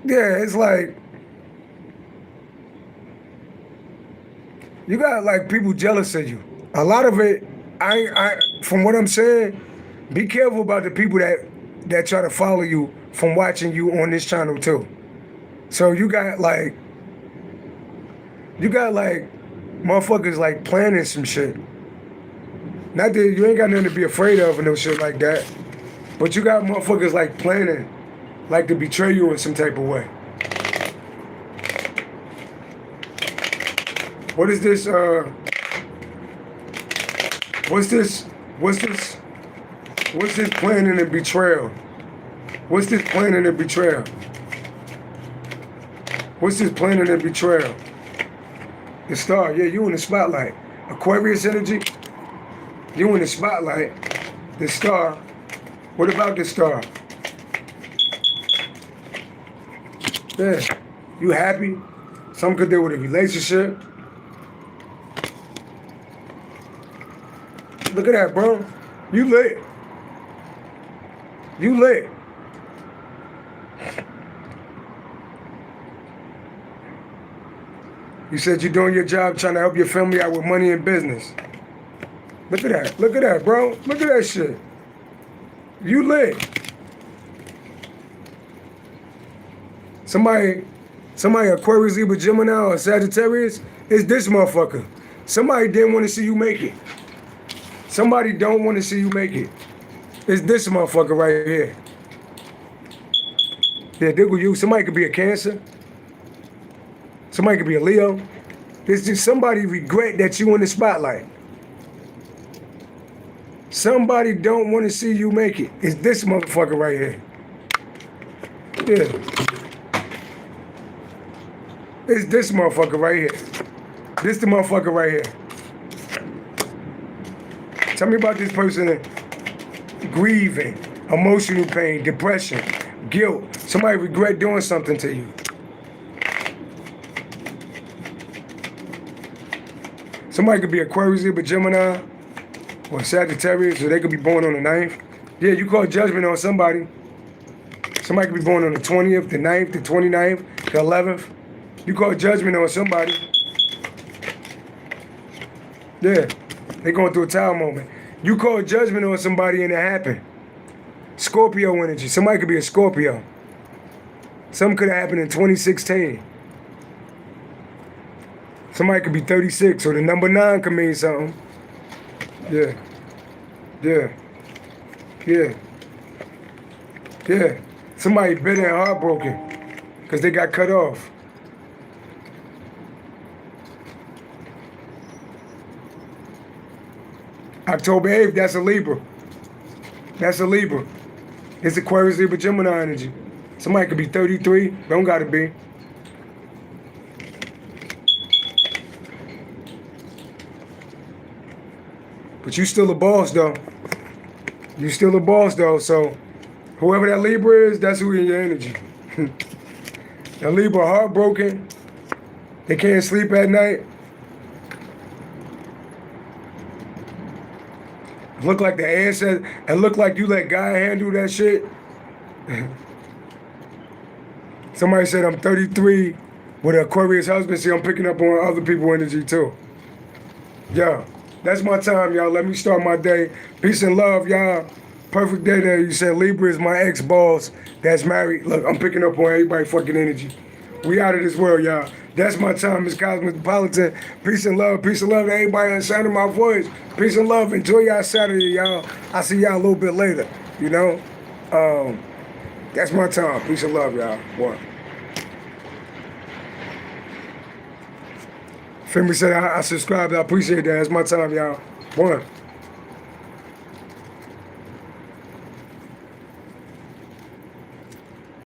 Yeah, it's like you got like people jealous of you. A lot of it, I from what I'm saying, be careful about the people that try to follow you from watching you on this channel too. So you got like motherfuckers like planning some shit. Not that you ain't got nothing to be afraid of and no shit like that, but you got motherfuckers like planning. Like to betray you in some type of way. What is this, what's this planning and betrayal? What's this planning and betrayal? What's this planning and betrayal? The Star, yeah, you in the spotlight. Aquarius energy, you in the spotlight. The Star, what about the Star? Yeah, you happy? Some could deal with a relationship. Look at that, bro. You lit. You lit. You said you're doing your job trying to help your family out with money and business. Look at that. Look at that, bro. Look at that shit. You lit. Somebody Aquarius, Libra, Gemini, or Sagittarius, it's this motherfucker. Somebody didn't want to see you make it. Somebody don't want to see you make it. It's this motherfucker right here. Yeah, diggle you. Somebody could be a Cancer. Somebody could be a Leo. It's just somebody regret that you in the spotlight. Somebody don't want to see you make it. It's this motherfucker right here. Yeah. It's this motherfucker right here. This the motherfucker right here. Tell me about this person grieving, emotional pain, depression, guilt. Somebody regret doing something to you. Somebody could be Aquarius, Libra, Gemini, or Sagittarius, or they could be born on the 9th. Yeah, you call judgment on somebody. Somebody could be born on the 20th, the 9th, the 29th, the 11th. You call judgment on somebody. Yeah, they going through a tower moment. You call judgment on somebody and it happened. Scorpio energy. Somebody could be a Scorpio. Something could have happened in 2016. Somebody could be 36, or the number 9 could mean something. Yeah. Yeah. Yeah. Yeah. Somebody bitter and heartbroken because they got cut off. October 8th, that's a Libra. That's a Libra. It's Aquarius, Libra, Gemini energy. Somebody could be 33, don't gotta be. But you still a boss though. You still a boss though, so whoever that Libra is, that's who in your energy. That Libra heartbroken. They can't sleep at night. Look like the ancestors, and look like you let God handle that shit. Somebody said I'm 33 with an Aquarius husband. See, I'm picking up on other people's energy too. Yeah, that's my time, y'all. Let me start my day. Peace and love, y'all. Perfect day there. You said Libra is my ex-boss that's married. Look, I'm picking up on everybody's fucking energy. We out of this world, y'all. That's my time, Miss Cosmopolitan. Peace and love to everybody on sound of my voice. Peace and love. Enjoy y'all Saturday, y'all. I'll see y'all a little bit later, you know? That's my time. Peace and love, y'all. One. Femi said I subscribed. I appreciate that. That's my time, y'all. One.